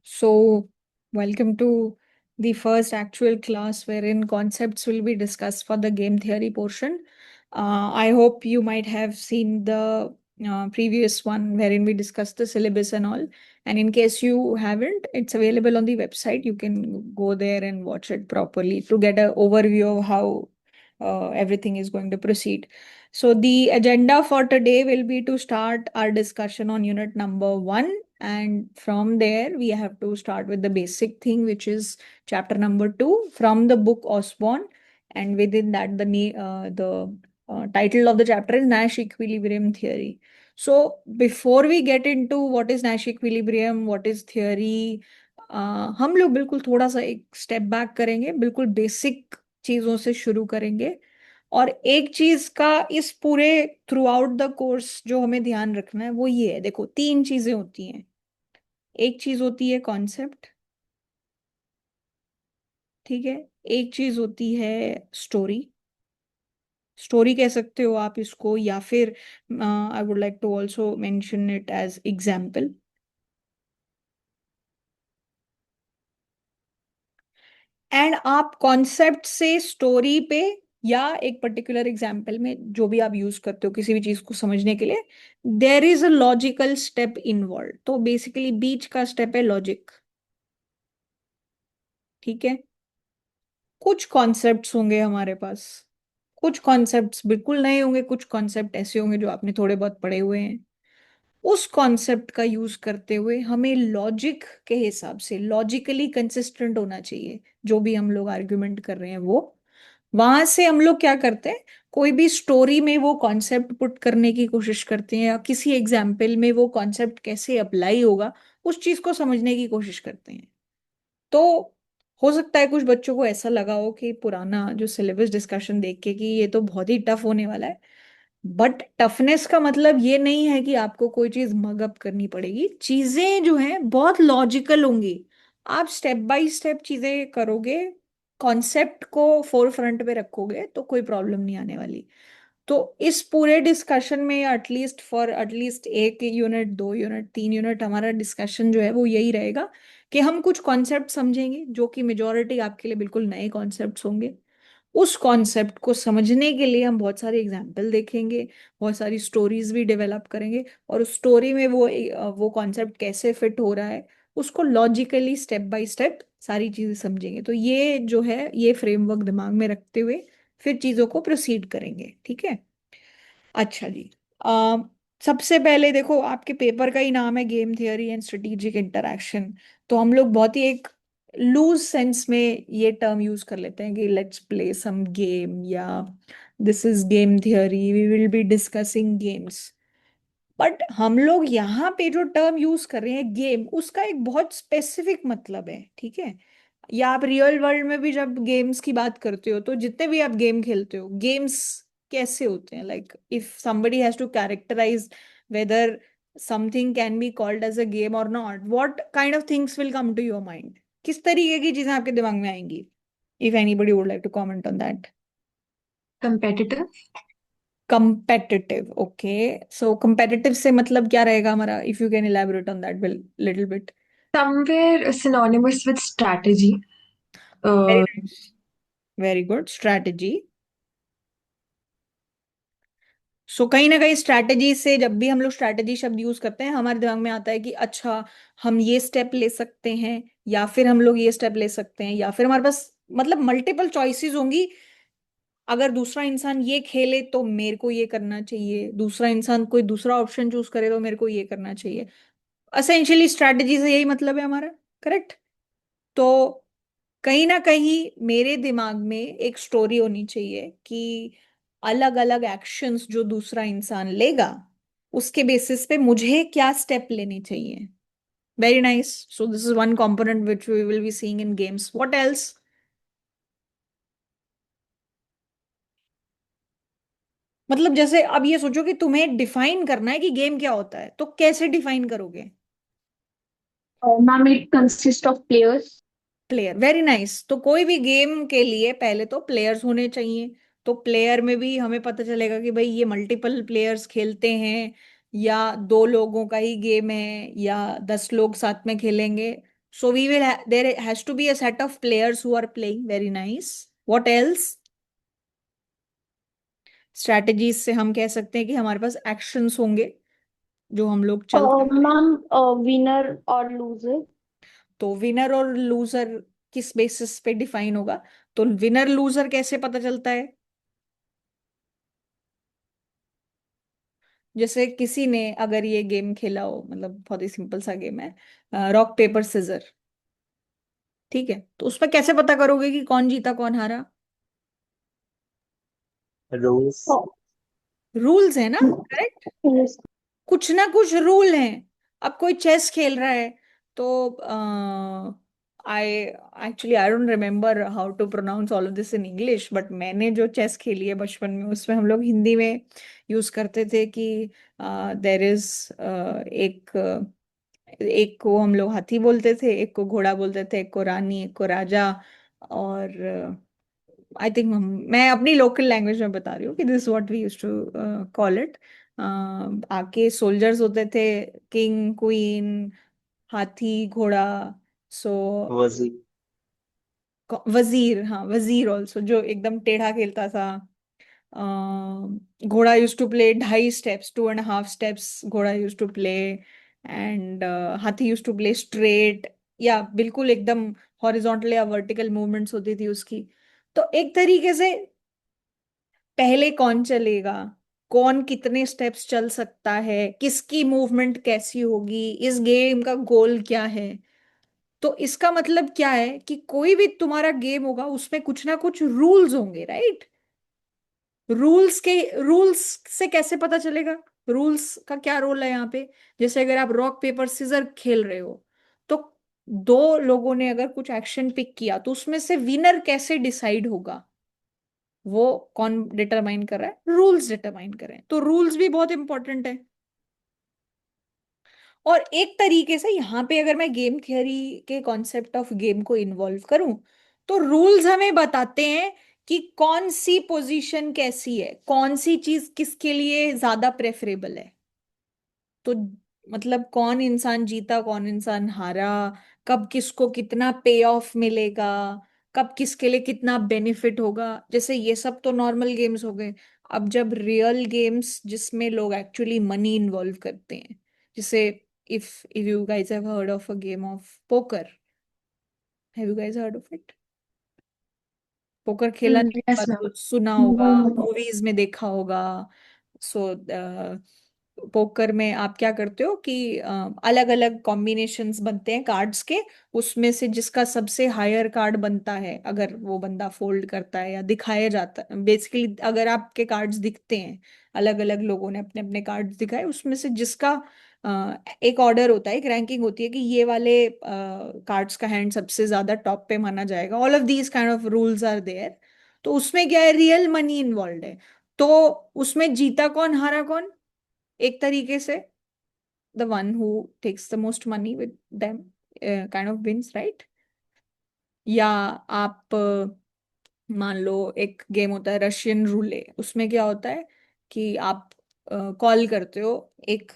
So, welcome to the first actual class wherein concepts will be discussed for the game theory portion. I hope you might have seen the previous one wherein we discussed the syllabus and all. And in case you haven't, it's available on the website. You can go there and watch it properly to get an overview of how everything is going to proceed. So, the agenda for today will be to start our discussion on unit number 1, and from there we have to start with the basic thing, which is chapter number 2 from the book Osborne. And within that, the title of the chapter is Nash equilibrium theory. So before we get into what is Nash equilibrium, what is theory, हम लोग बिल्कुल थोड़ा सा एक step back करेंगे, बिल्कुल basic चीजों से शुरू करेंगे। और एक चीज का इस पूरे थ्रू आउट द कोर्स जो हमें ध्यान रखना है वो ये है, देखो तीन चीजें होती हैं। एक चीज होती है कॉन्सेप्ट, ठीक है। एक चीज होती है स्टोरी, स्टोरी कह सकते हो आप इसको, या फिर I would like to also mention it as example. And आप कॉन्सेप्ट से स्टोरी पे या एक पर्टिकुलर एग्जाम्पल में जो भी आप यूज करते हो किसी भी चीज को समझने के लिए, there is a logical step involve. तो बेसिकली बीच का स्टेप है लॉजिक, ठीक है। कुछ कॉन्सेप्ट्स होंगे हमारे पास, कुछ कॉन्सेप्ट्स बिल्कुल नए होंगे, कुछ कॉन्सेप्ट ऐसे होंगे जो आपने थोड़े बहुत पढ़े हुए हैं। उस कॉन्सेप्ट का यूज करते हुए हमें लॉजिक के हिसाब से लॉजिकली कंसिस्टेंट होना चाहिए, जो भी हम लोग आर्ग्यूमेंट कर रहे हैं वो। वहां से हम लोग क्या करते हैं, कोई भी स्टोरी में वो कॉन्सेप्ट पुट करने की कोशिश करते हैं, या किसी एग्जाम्पल में वो कॉन्सेप्ट कैसे अप्लाई होगा उस चीज को समझने की कोशिश करते हैं। तो हो सकता है कुछ बच्चों को ऐसा लगा हो कि पुराना जो सिलेबस डिस्कशन देख के कि ये तो बहुत ही टफ होने वाला है। बट टफनेस का मतलब ये नहीं है कि आपको कोई चीज मग अप करनी पड़ेगी, चीजें जो हैं बहुत लॉजिकल होंगी। आप स्टेप बाय स्टेप चीजें करोगे, कॉन्सेप्ट को फोर फ्रंट पे रखोगे तो कोई प्रॉब्लम नहीं आने वाली। तो इस पूरे डिस्कशन में एटलीस्ट फॉर एटलीस्ट एक यूनिट, 2 यूनिट, 3 यूनिट हमारा डिस्कशन जो है वो यही रहेगा कि हम कुछ कॉन्सेप्ट समझेंगे जो कि मेजोरिटी आपके लिए बिल्कुल नए कॉन्सेप्ट्स होंगे। उस कॉन्सेप्ट को समझने के लिए हम बहुत सारे एग्जाम्पल देखेंगे, बहुत सारी स्टोरीज भी डेवलप करेंगे, और उस स्टोरी में वो कॉन्सेप्ट कैसे फिट हो रहा है उसको लॉजिकली स्टेप बाय स्टेप सारी चीजें समझेंगे। तो ये जो है ये फ्रेमवर्क दिमाग में रखते हुए फिर चीजों को प्रोसीड करेंगे, ठीक है। अच्छा जी। आ, सबसे पहले देखो, आपके पेपर का ही नाम है game theory and strategic interaction. तो हम लोग बहुत ही एक लूज सेंस में ये टर्म यूज कर लेते हैं कि लेट्स प्ले सम गेम, या this is game theory, we will be discussing games. But हम लोग यहाँ पे जो टर्म यूज कर रहे हैं गेम, उसका एक बहुत स्पेसिफिक मतलब है, ठीक है। या आप रियल वर्ल्ड में भी जब गेम्स की बात करते हो तो जितने भी आप गेम खेलते हो, गेम्स कैसे होते हैं, like if somebody has to characterise whether something can be called as a game और not, what kind of things will come to your mind? किस तरीके की चीजें आपके दिमाग में आएंगी? If anybody would like to comment on that. competitive, competitive, okay. So competitive से मतलब क्या रहेगा हमारा, if you can elaborate on that little bit. somewhere synonymous with strategy. Very Uh, nice, very good, strategy. So कहीं ना कहीं strategy से, जब भी हम लोग स्ट्रैटेजी शब्द यूज करते हैं हमारे दिमाग में आता है कि अच्छा हम ये स्टेप ले सकते हैं, या फिर हम लोग ये स्टेप ले सकते हैं, या फिर हमारे पास मतलब मल्टीपल चॉइसेस होंगी। अगर दूसरा इंसान ये खेले तो मेरे को ये करना चाहिए, दूसरा इंसान कोई दूसरा ऑप्शन चूज करे तो मेरे को ये करना चाहिए। असेंशियली स्ट्रैटेजी से यही मतलब है हमारा, करेक्ट। तो कहीं ना कहीं मेरे दिमाग में एक स्टोरी होनी चाहिए कि अलग अलग एक्शंस जो दूसरा इंसान लेगा उसके बेसिस पे मुझे क्या स्टेप लेने चाहिए। Very nice. So this is one component which we will be seeing in games. What else? मतलब जैसे अब ये सोचो कि तुम्हें डिफाइन करना है कि गेम क्या होता है, तो कैसे डिफाइन करोगे? ma'am, it consists of players. Player, very nice. तो कोई भी गेम के लिए पहले तो प्लेयर्स होने चाहिए। तो प्लेयर में भी हमें पता चलेगा कि भाई ये मल्टीपल प्लेयर्स खेलते हैं, या 2 लोगों का ही गेम है, या 10 लोग साथ में खेलेंगे। So there has to be a set of players who are playing. Very nice. What else? Strategies से हम कह सकते हैं कि हमारे पास एक्शंस होंगे जो हम लोग चल सकते हैं। मैम, विनर और लूजर। तो विनर और लूजर किस बेसिस पे डिफाइन होगा? तो विनर लूजर कैसे पता चलता है? जैसे किसी ने अगर ये गेम खेला हो, मतलब बहुत ही सिंपल सा गेम है, रॉक पेपर सिजर, ठीक है, तो उसमें कैसे पता करोगे कि कौन जीता कौन हारा? रूल्स। रूल्स है ना, करेक्ट? यस। कुछ ना कुछ रूल हैं। अब कोई चेस खेल रहा है, तो I I don't remember how to pronounce all of this in English, but मैंने जो चेस खेली है बचपन में, उसमें हम लोग हिंदी में यूज करते थे कि देर इज एक एक को हम लोग हाथी बोलते थे, एक को घोड़ा बोलते थे, एक को रानी, एक को राजा। और आई थिंक मैं अपनी लोकल लैंग्वेज में बता रही हूँ कि this what we use to call it. आके सोल्जर्स होते थे, किंग क्वीन, हाथी घोड़ा। सो वजीर। वजीर, हाँ वजीर ऑल्सो, जो एकदम टेढ़ा खेलता था। घोड़ा use to play 2.5 steps, 2.5 steps घोड़ा यूज टू प्ले। एंड हाथी यूज टू प्ले स्ट्रेट, या बिल्कुल एकदम हॉरिजॉन्टल या वर्टिकल मूवमेंट्स होती थी उसकी। तो एक तरीके से पहले कौन चलेगा, कौन कितने स्टेप्स चल सकता है, किसकी मूवमेंट कैसी होगी, इस गेम का गोल क्या है। तो इसका मतलब क्या है कि कोई भी तुम्हारा गेम होगा उसमें कुछ ना कुछ रूल्स होंगे, राइट? रूल्स से कैसे पता चलेगा? रूल्स का क्या रोल है यहाँ पे? जैसे अगर आप रॉक पेपर सीजर खेल रहे हो, तो दो लोगों ने अगर कुछ एक्शन पिक किया, तो उसमें से विनर कैसे डिसाइड होगा? वो कौन डिटरमाइन कर रहा है? रूल्स डिटरमाइन कर रहे हैं। तो रूल्स भी बहुत इंपॉर्टेंट है। और एक तरीके से यहाँ पे अगर मैं गेम थियरी के कॉन्सेप्ट ऑफ गेम को इन्वॉल्व करूं, तो रूल्स हमें बताते हैं कि कौन सी पोजीशन कैसी है, कौन सी चीज किसके लिए ज्यादा प्रेफरेबल है। तो मतलब कौन इंसान जीता कौन इंसान हारा, कब किसको कितना पे ऑफ मिलेगा, कब किसके लिए कितना बेनिफिट होगा, जैसे ये सब तो नॉर्मल गेम्स हो गए। अब जब रियल गेम्स जिसमें लोग एक्चुअली मनी इन्वॉल्व करते हैं, जैसे if you guys have heard of a game of poker, have you guys heard of it? Poker खेला नहीं होगा यस मैम। तो सुना होगा, No. मूवीज में देखा होगा। सो पोकर में आप क्या करते हो कि अलग अलग कॉम्बिनेशंस बनते हैं कार्ड्स के, उसमें से जिसका सबसे हायर कार्ड बनता है, अगर वो बंदा फोल्ड करता है या दिखाया जाता है, बेसिकली अगर आपके कार्ड्स दिखते हैं, अलग अलग लोगों ने अपने अपने कार्ड्स दिखाए, उसमें से जिसका एक ऑर्डर होता है, एक रैंकिंग होती है कि ये वाले कार्ड्स का हैंड सबसे ज्यादा टॉप पे माना जाएगा। All of these kind of rules are there. तो उसमें क्या है, रियल मनी इन्वॉल्व है। तो उसमें जीता कौन हारा कौन? एक तरीके से the one who takes the most money with them kind of wins, right? या आप मान लो एक गेम होता है रशियन रूले, उसमें क्या होता है कि आप कॉल करते हो एक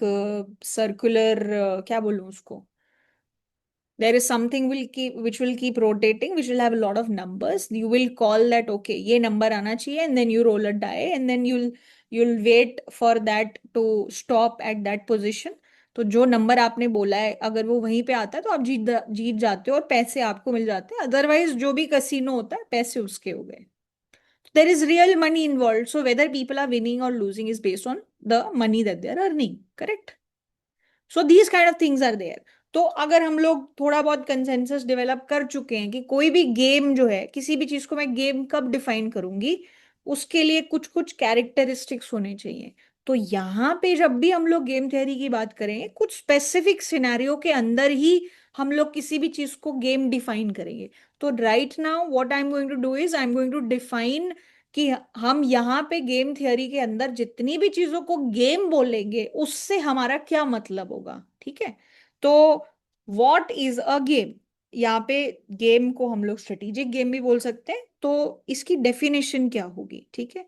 सर्कुलर, क्या बोलूं उसको, there is something will keep which will keep rotating, which will have a lot of numbers. You will call that, okay ये number आना चाहिए, and then you roll a die, and then you'll wait for that to stop at that position. तो जो number आपने बोला है अगर वो वहीं पे आता है तो आप जीत जाते हो और पैसे आपको मिल जाते हैं। अदरवाइज जो भी कसीनो होता है पैसे उसके हो गए। There is real money involved, so whether people are winning or losing is based on the money that they are earning, correct? So these kind of things are there. तो अगर हम लोग थोड़ा बहुत कंसेंसस डेवलप कर चुके हैं कि कोई भी गेम जो है, किसी भी चीज को मैं गेम कब डिफाइन करूंगी, उसके लिए कुछ कुछ कैरेक्टरिस्टिक्स होने चाहिए। तो यहाँ पे जब भी हम लोग गेम थ्योरी की बात करें, कुछ स्पेसिफिक सिनेरियो के अंदर ही हम लोग किसी भी चीज को गेम डिफाइन करेंगे। तो right now what I am going to do is I am going to define कि हम यहाँ पे गेम थियरी के अंदर जितनी भी चीजों को गेम बोलेंगे उससे हमारा क्या मतलब होगा, ठीक है? तो व्हाट इज अ गेम? यहाँ पे गेम को हम लोग स्ट्रेटेजिक गेम भी बोल सकते हैं। तो इसकी डेफिनेशन क्या होगी, ठीक है?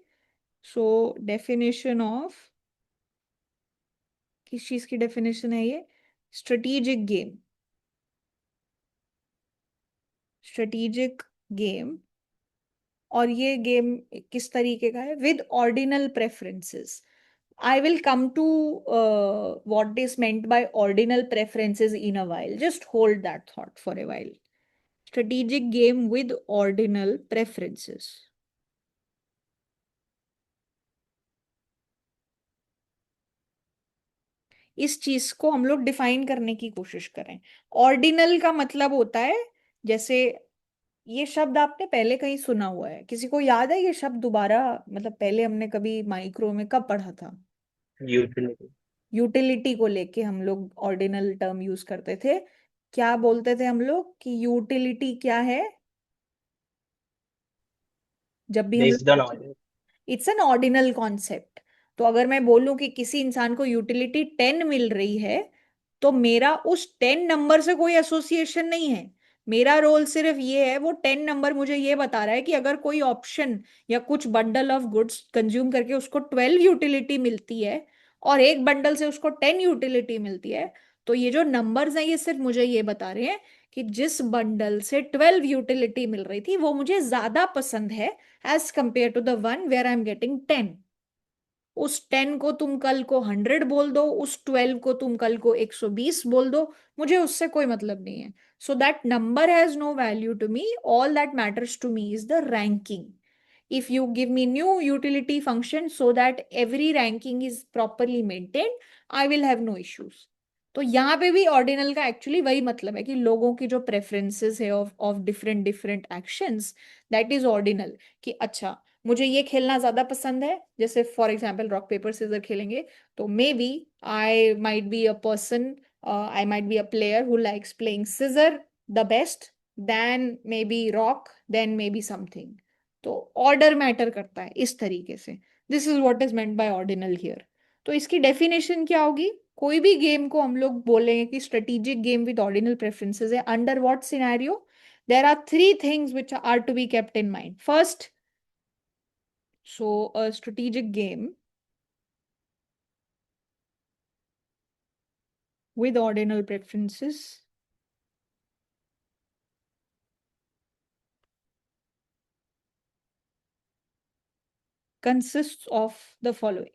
सो डेफिनेशन ऑफ, किस चीज की डेफिनेशन है ये? Strategic game. स्ट्रेटेजिक गेम, और ये गेम किस तरीके का है? With ordinal preferences. I will come to what is meant by ordinal preferences in a while. Just hold that thought for a while. Strategic game with ordinal preferences. इस चीज को हम लोग डिफाइन करने की कोशिश करें. ऑर्डिनल का मतलब होता है, जैसे ये शब्द आपने पहले कहीं सुना हुआ है, किसी को याद है ये शब्द दोबारा, मतलब पहले हमने कभी माइक्रो में कब पढ़ा था? यूटिलिटी। यूटिलिटी को लेके हम लोग ऑर्डिनल टर्म यूज करते थे. क्या बोलते थे हम लोग कि यूटिलिटी क्या है? जब भी हम लेस देन लोग, ordinal. It's an ordinal concept. तो अगर मैं बोलूं कि किसी इंसान को यूटिलिटी 10 मिल रही है, तो मेरा उस 10 नंबर से कोई एसोसिएशन नहीं है. मेरा रोल सिर्फ ये है, वो 10 नंबर मुझे ये बता रहा है कि अगर कोई ऑप्शन या कुछ बंडल ऑफ गुड्स कंज्यूम करके उसको 12 यूटिलिटी मिलती है, और एक बंडल से उसको 10 यूटिलिटी मिलती है, तो ये जो नंबर्स हैं ये सिर्फ मुझे ये बता रहे हैं कि जिस बंडल से 12 यूटिलिटी मिल रही थी वो मुझे ज्यादा पसंद है as compared to the one where I'm getting 10. उस 10 को तुम कल को 100 बोल दो, उस 12 को तुम कल को 120 बोल दो, मुझे उससे कोई मतलब नहीं है. So that number has no value to me. All that matters to me is the ranking. If you give me new utility function so that every ranking is properly maintained, I will have no issues. तो यहाँ पे भी ordinal का actually वही मतलब है कि लोगों की जो प्रेफरेंसेस है of different different actions, that is ordinal. कि अच्छा, मुझे ये खेलना ज्यादा पसंद है, जैसे for example rock paper scissor खेलेंगे, तो maybe I might be a person, I might be a player who likes playing scissor the best, then maybe rock, then maybe something. तो order matter करता है इस तरीके से. This is what is meant by ordinal here. तो इसकी definition क्या होगी? कोई भी गेम को हम लोग बोलेंगे कि strategic game with ordinal preferences है, under what scenario? There are three things which are to be kept in mind. First, so a strategic game with ordinal preferences consists of the following.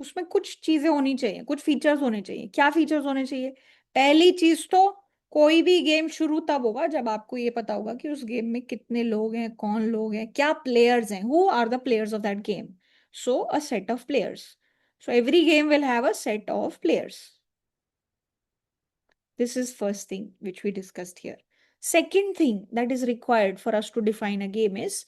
उसमें कुछ चीजें होनी चाहिए, कुछ features होने चाहिए. क्या फीचर्स होने चाहिए? पहली चीज तो, कोई भी गेम शुरू तब होगा जब आपको ये पता होगा कि उस गेम में कितने लोग हैं, कौन लोग हैं, क्या प्लेयर्स हैं, who are the players of that game. So a set of players. So every game will have a set of players. This is first thing which we discussed here. Second thing that is required for us to define a game is,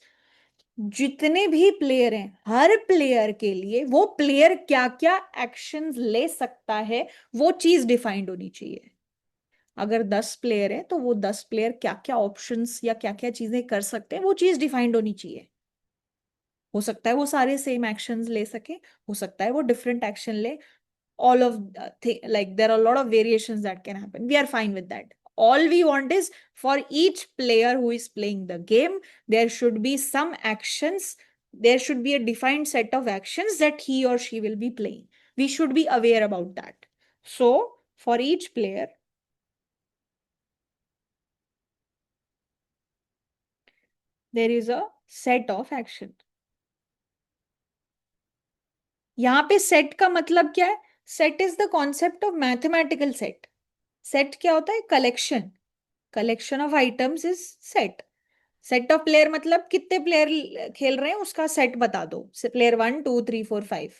जितने भी player हैं, हर player के लिए वो player क्या क्या actions ले सकता है, वो चीज डिफाइंड होनी चाहिए. अगर 10 प्लेयर हैं तो वो 10 प्लेयर क्या क्या ऑप्शंस या क्या क्या चीजें कर सकते हैं, वो चीज डिफाइंड होनी चाहिए. हो सकता है वो सारे सेम एक्शंस ले सके, हो सकता है वो डिफरेंट एक्शन ले. All of like there are a lot of variations that can happen. We are fine with that. All we want is, for each player who is playing the game, there should be some actions, there should be a defined set of actions that he or she will be playing. We should be aware about that. So for each player, there is a set of action. यहां पे set का मतलब क्या है? Set is the concept of mathematical set. Set क्या होता है? Collection. Collection of items is set. Set of player मतलब कितने प्लेयर खेल रहे हैं उसका सेट बता दो. Player 1 2 3 4 5.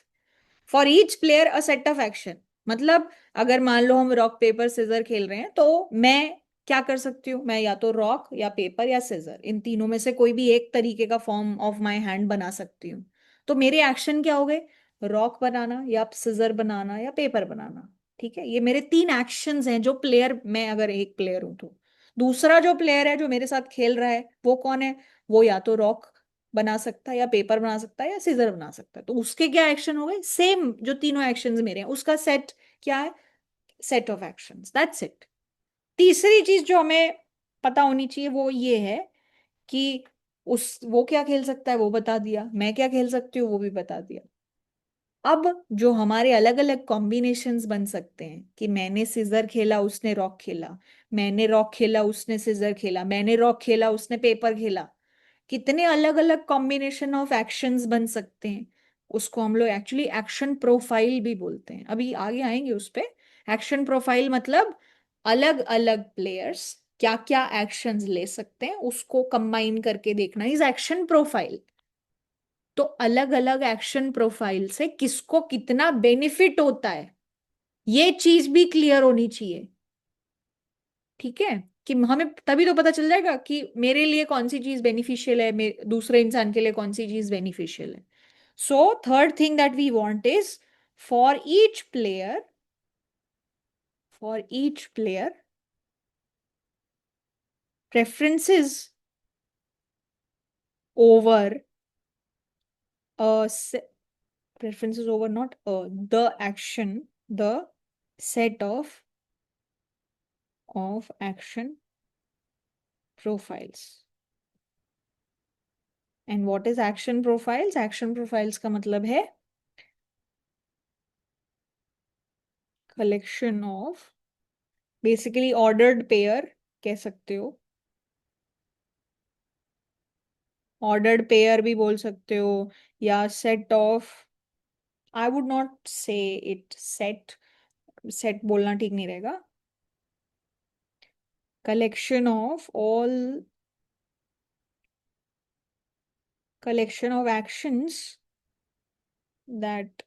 For each player a set of action. मतलब अगर मान लो हम रॉक पेपर सिजर खेल रहे हैं, तो मैं क्या कर सकती हूँ? मैं या तो रॉक या पेपर या सिजर, इन तीनों में से कोई भी एक तरीके का फॉर्म ऑफ माई हैंड बना सकती हूँ. तो मेरे एक्शन क्या हो गए? रॉक बनाना या सिजर बनाना या पेपर बनाना. ठीक है, ये मेरे 3 एक्शंस हैं जो प्लेयर, मैं अगर एक प्लेयर हूं तो. दूसरा जो प्लेयर है जो मेरे साथ खेल रहा है वो कौन है? वो या तो रॉक बना सकता है या पेपर बना सकता है या सीजर बना सकता है. तो उसके क्या एक्शन हो गए? सेम जो तीनों एक्शंस मेरे हैं उसका सेट क्या है? Set of actions, that's it. तीसरी चीज जो हमें पता होनी चाहिए वो ये है कि उस वो क्या खेल सकता है वो बता दिया, मैं क्या खेल सकती हूँ वो भी बता दिया. अब जो हमारे अलग अलग कॉम्बिनेशंस बन सकते हैं कि मैंने सिजर खेला उसने रॉक खेला, मैंने रॉक खेला उसने सिजर खेला, मैंने रॉक खेला उसने पेपर खेला, कितने अलग अलग कॉम्बिनेशन ऑफ एक्शंस बन सकते हैं, उसको हम लोग एक्चुअली एक्शन प्रोफाइल भी बोलते हैं। अभी आगे आएंगे उस पे। एक्शन प्रोफाइल मतलब अलग अलग प्लेयर्स क्या क्या एक्शंस ले सकते हैं उसको कंबाइन करके देखना इज एक्शन प्रोफाइल। तो अलग अलग एक्शन प्रोफाइल से किसको कितना बेनिफिट होता है ये चीज भी क्लियर होनी चाहिए। ठीक है, कि हमें तभी तो पता चल जाएगा कि मेरे लिए कौन सी चीज बेनिफिशियल है, दूसरे इंसान के लिए कौन सी चीज बेनिफिशियल है। So third thing that we want is for each player, for each player preferences over preferences over not the action, the set of action profiles. And what is action profiles? Action profiles का मतलब है collection of basically ordered pair कह सकते हो, ordered pair भी बोल सकते हो, या set of, I would not say it set, set बोलना ठीक नहीं रहेगा, collection of all, collection of actions that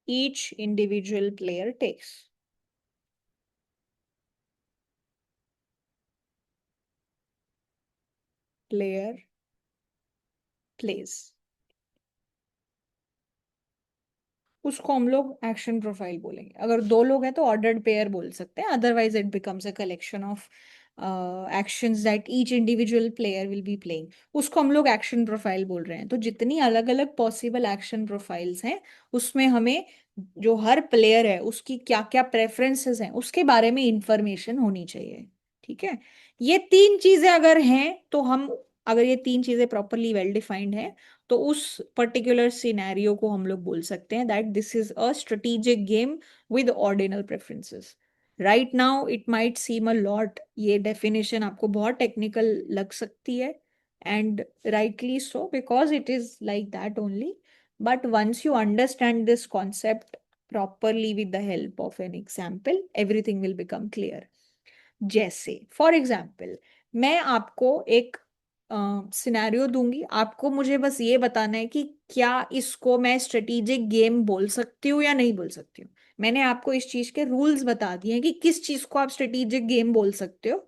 each individual player takes. Player plays, उसको हम लोग एक्शन प्रोफाइल बोलेंगे। अगर दो लोग हैं तो ऑर्डर्ड पेयर बोल सकते हैं, otherwise it becomes a collection of actions that each individual player will be playing, उसको हम लोग एक्शन प्रोफाइल बोल रहे हैं। तो जितनी अलग अलग पॉसिबल एक्शन प्रोफाइल्स हैं उसमें हमें जो हर प्लेयर है उसकी क्या क्या प्रेफरेंसेस हैं उसके बारे में इंफॉर्मेशन होनी चाहिए। ठीक है, ये तीन चीजें अगर हैं तो हम, अगर ये तीन चीजें प्रॉपरली वेल डिफाइंड है तो उस पर्टिकुलर सिनेरियो को हम लोग बोल सकते हैं that this is a strategic game with ordinal preferences. Right now it might seem a lot, ये डेफिनेशन आपको बहुत टेक्निकल लग सकती है, and rightly so because it is like that only. But once you understand this concept properly with the help of an example, everything will become clear. जैसे for example मैं आपको एक सिनेरियो दूंगी, आपको मुझे बस ये बताना है कि क्या इसको मैं स्ट्रेटेजिक गेम बोल सकती हूँ या नहीं बोल सकती हूँ। मैंने आपको इस चीज के रूल्स बता दिए हैं कि किस चीज को आप स्ट्रेटेजिक गेम बोल सकते हो।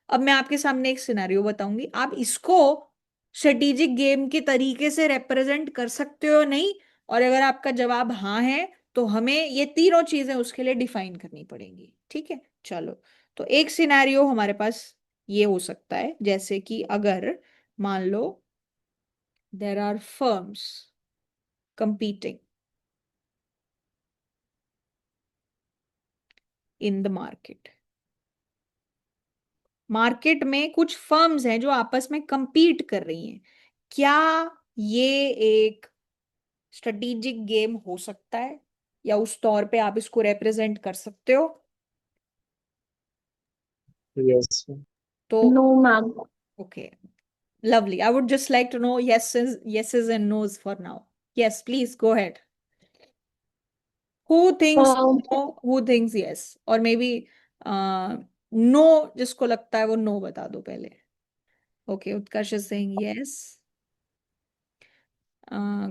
अब मैं आपके सामने एक सिनेरियो बताऊंगी, आप इसको स्ट्रेटेजिक गेम के तरीके से रिप्रेजेंट कर सकते हो नहीं, और अगर आपका जवाब हाँ है तो हमें ये तीनों चीजें उसके लिए डिफाइन करनी पड़ेंगी। ठीक है, चलो। तो एक सिनेरियो हमारे पास ये हो सकता है, जैसे कि अगर मान लो there are firms competing in the market, market में कुछ फर्म्स हैं जो आपस में compete कर रही हैं, क्या ये एक स्ट्रेटेजिक गेम हो सकता है या उस तौर पे आप इसको रिप्रेजेंट कर सकते हो? Yes. तो No, ma'am. Okay, lovely. I would just like to know yeses and nos for now. Yes, please go ahead. Who thinks Um, no? Who thinks yes? Or maybe no, जिसको लगता है वो no बता दो पहले। Okay, Utkarsh is saying yes.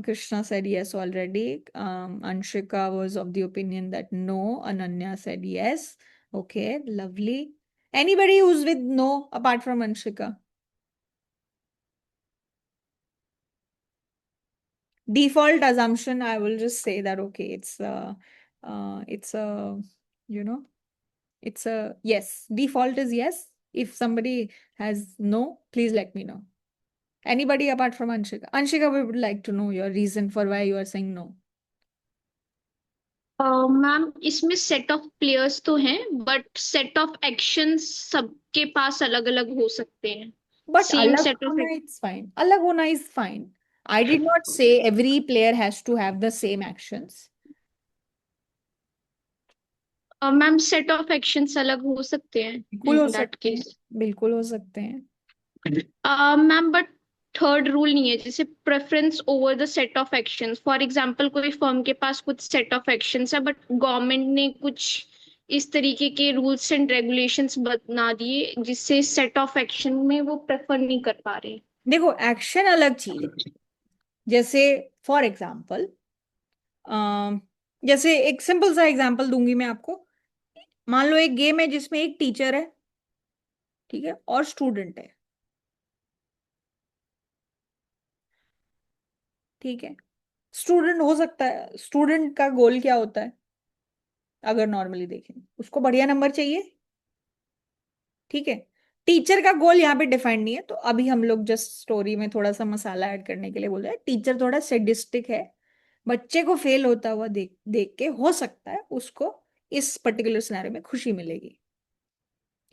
Krishna said yes already. Anshika was of the opinion that no. Ananya said yes. Okay, lovely. Anybody who's with no apart from Anshika? Default assumption, I will just say that okay, it's a, you know, it's a yes. Default is yes. If somebody has no, please let me know. Anybody apart from Anshika? Anshika, we would like to know your reason for why you are saying no. Ma'am इसमें set of players तो हैं but set of actions सबके पास अलग अलग हो सकते हैं। But same alag set of hona it's fine. Alag hona is fine. I did not say every player has to have the same actions. Ma'am set of actions अलग हो सकते हैं बिल्कुल हो इन दैट सकते हैं, केस। बिल्कुल हो सकते हैं। मैम बट थर्ड रूल नहीं है, जैसे preference over the set of actions. For example कोई फर्म के पास कुछ सेट ऑफ एक्शंस है बट गवर्नमेंट ने कुछ इस तरीके के रूल्स एंड रेगुलेशंस बना दिए जिससे सेट ऑफ एक्शन में वो प्रेफर नहीं कर पा रहे। देखो, एक्शन अलग चीज है। जैसे फॉर एग्जाम्पल, जैसे एक सिंपल सा एग्जाम्पल दूंगी मैं आपको। मान लो एक गेम है जिसमें एक टीचर है, ठीक है, और स्टूडेंट है, ठीक है। स्टूडेंट हो सकता है, स्टूडेंट का गोल क्या होता है? अगर नॉर्मली देखें, उसको बढ़िया नंबर चाहिए, ठीक है। टीचर का गोल यहाँ पे डिफाइंड नहीं है, तो अभी हम लोग जस्ट स्टोरी में थोड़ा सा मसाला ऐड करने के लिए बोल रहे हैं। टीचर थोड़ा सेडिस्टिक है, बच्चे को फेल होता हुआ देख देख के हो सकता है उसको इस पर्टिकुलर सिनेरियो में खुशी मिलेगी।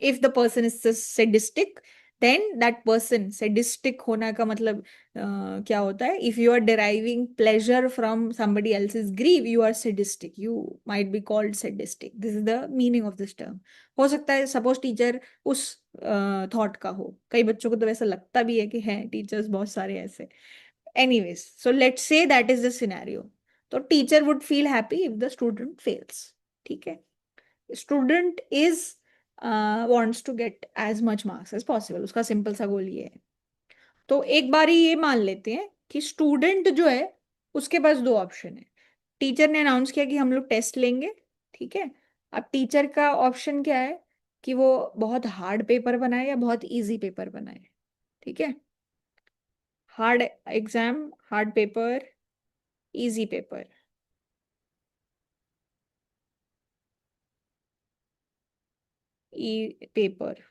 If the person is sadistic, then that person, sadistic होना का मतलब क्या होता है? If you are deriving pleasure from somebody else's grief, you are sadistic, you might be called sadistic. This is the meaning of this term. हो सकता है suppose teacher उस थॉट का हो, कई बच्चों को तो वैसा लगता भी है कि है टीचर्स बहुत सारे ऐसे। Anyways, so let's say that is the scenario. तो teacher would feel happy if the student fails, ठीक है। Student is wants to get as much marks as possible, उसका सिंपल सा गोल ये है। तो एक बारी ये मान लेते हैं कि स्टूडेंट जो है उसके पास दो ऑप्शन है। टीचर ने अनाउंस किया कि हम लोग टेस्ट लेंगे, ठीक है। अब टीचर का ऑप्शन क्या है कि वो बहुत हार्ड पेपर बनाए या बहुत इजी पेपर बनाए, ठीक है। Hard exam, hard paper, easy paper, E paper.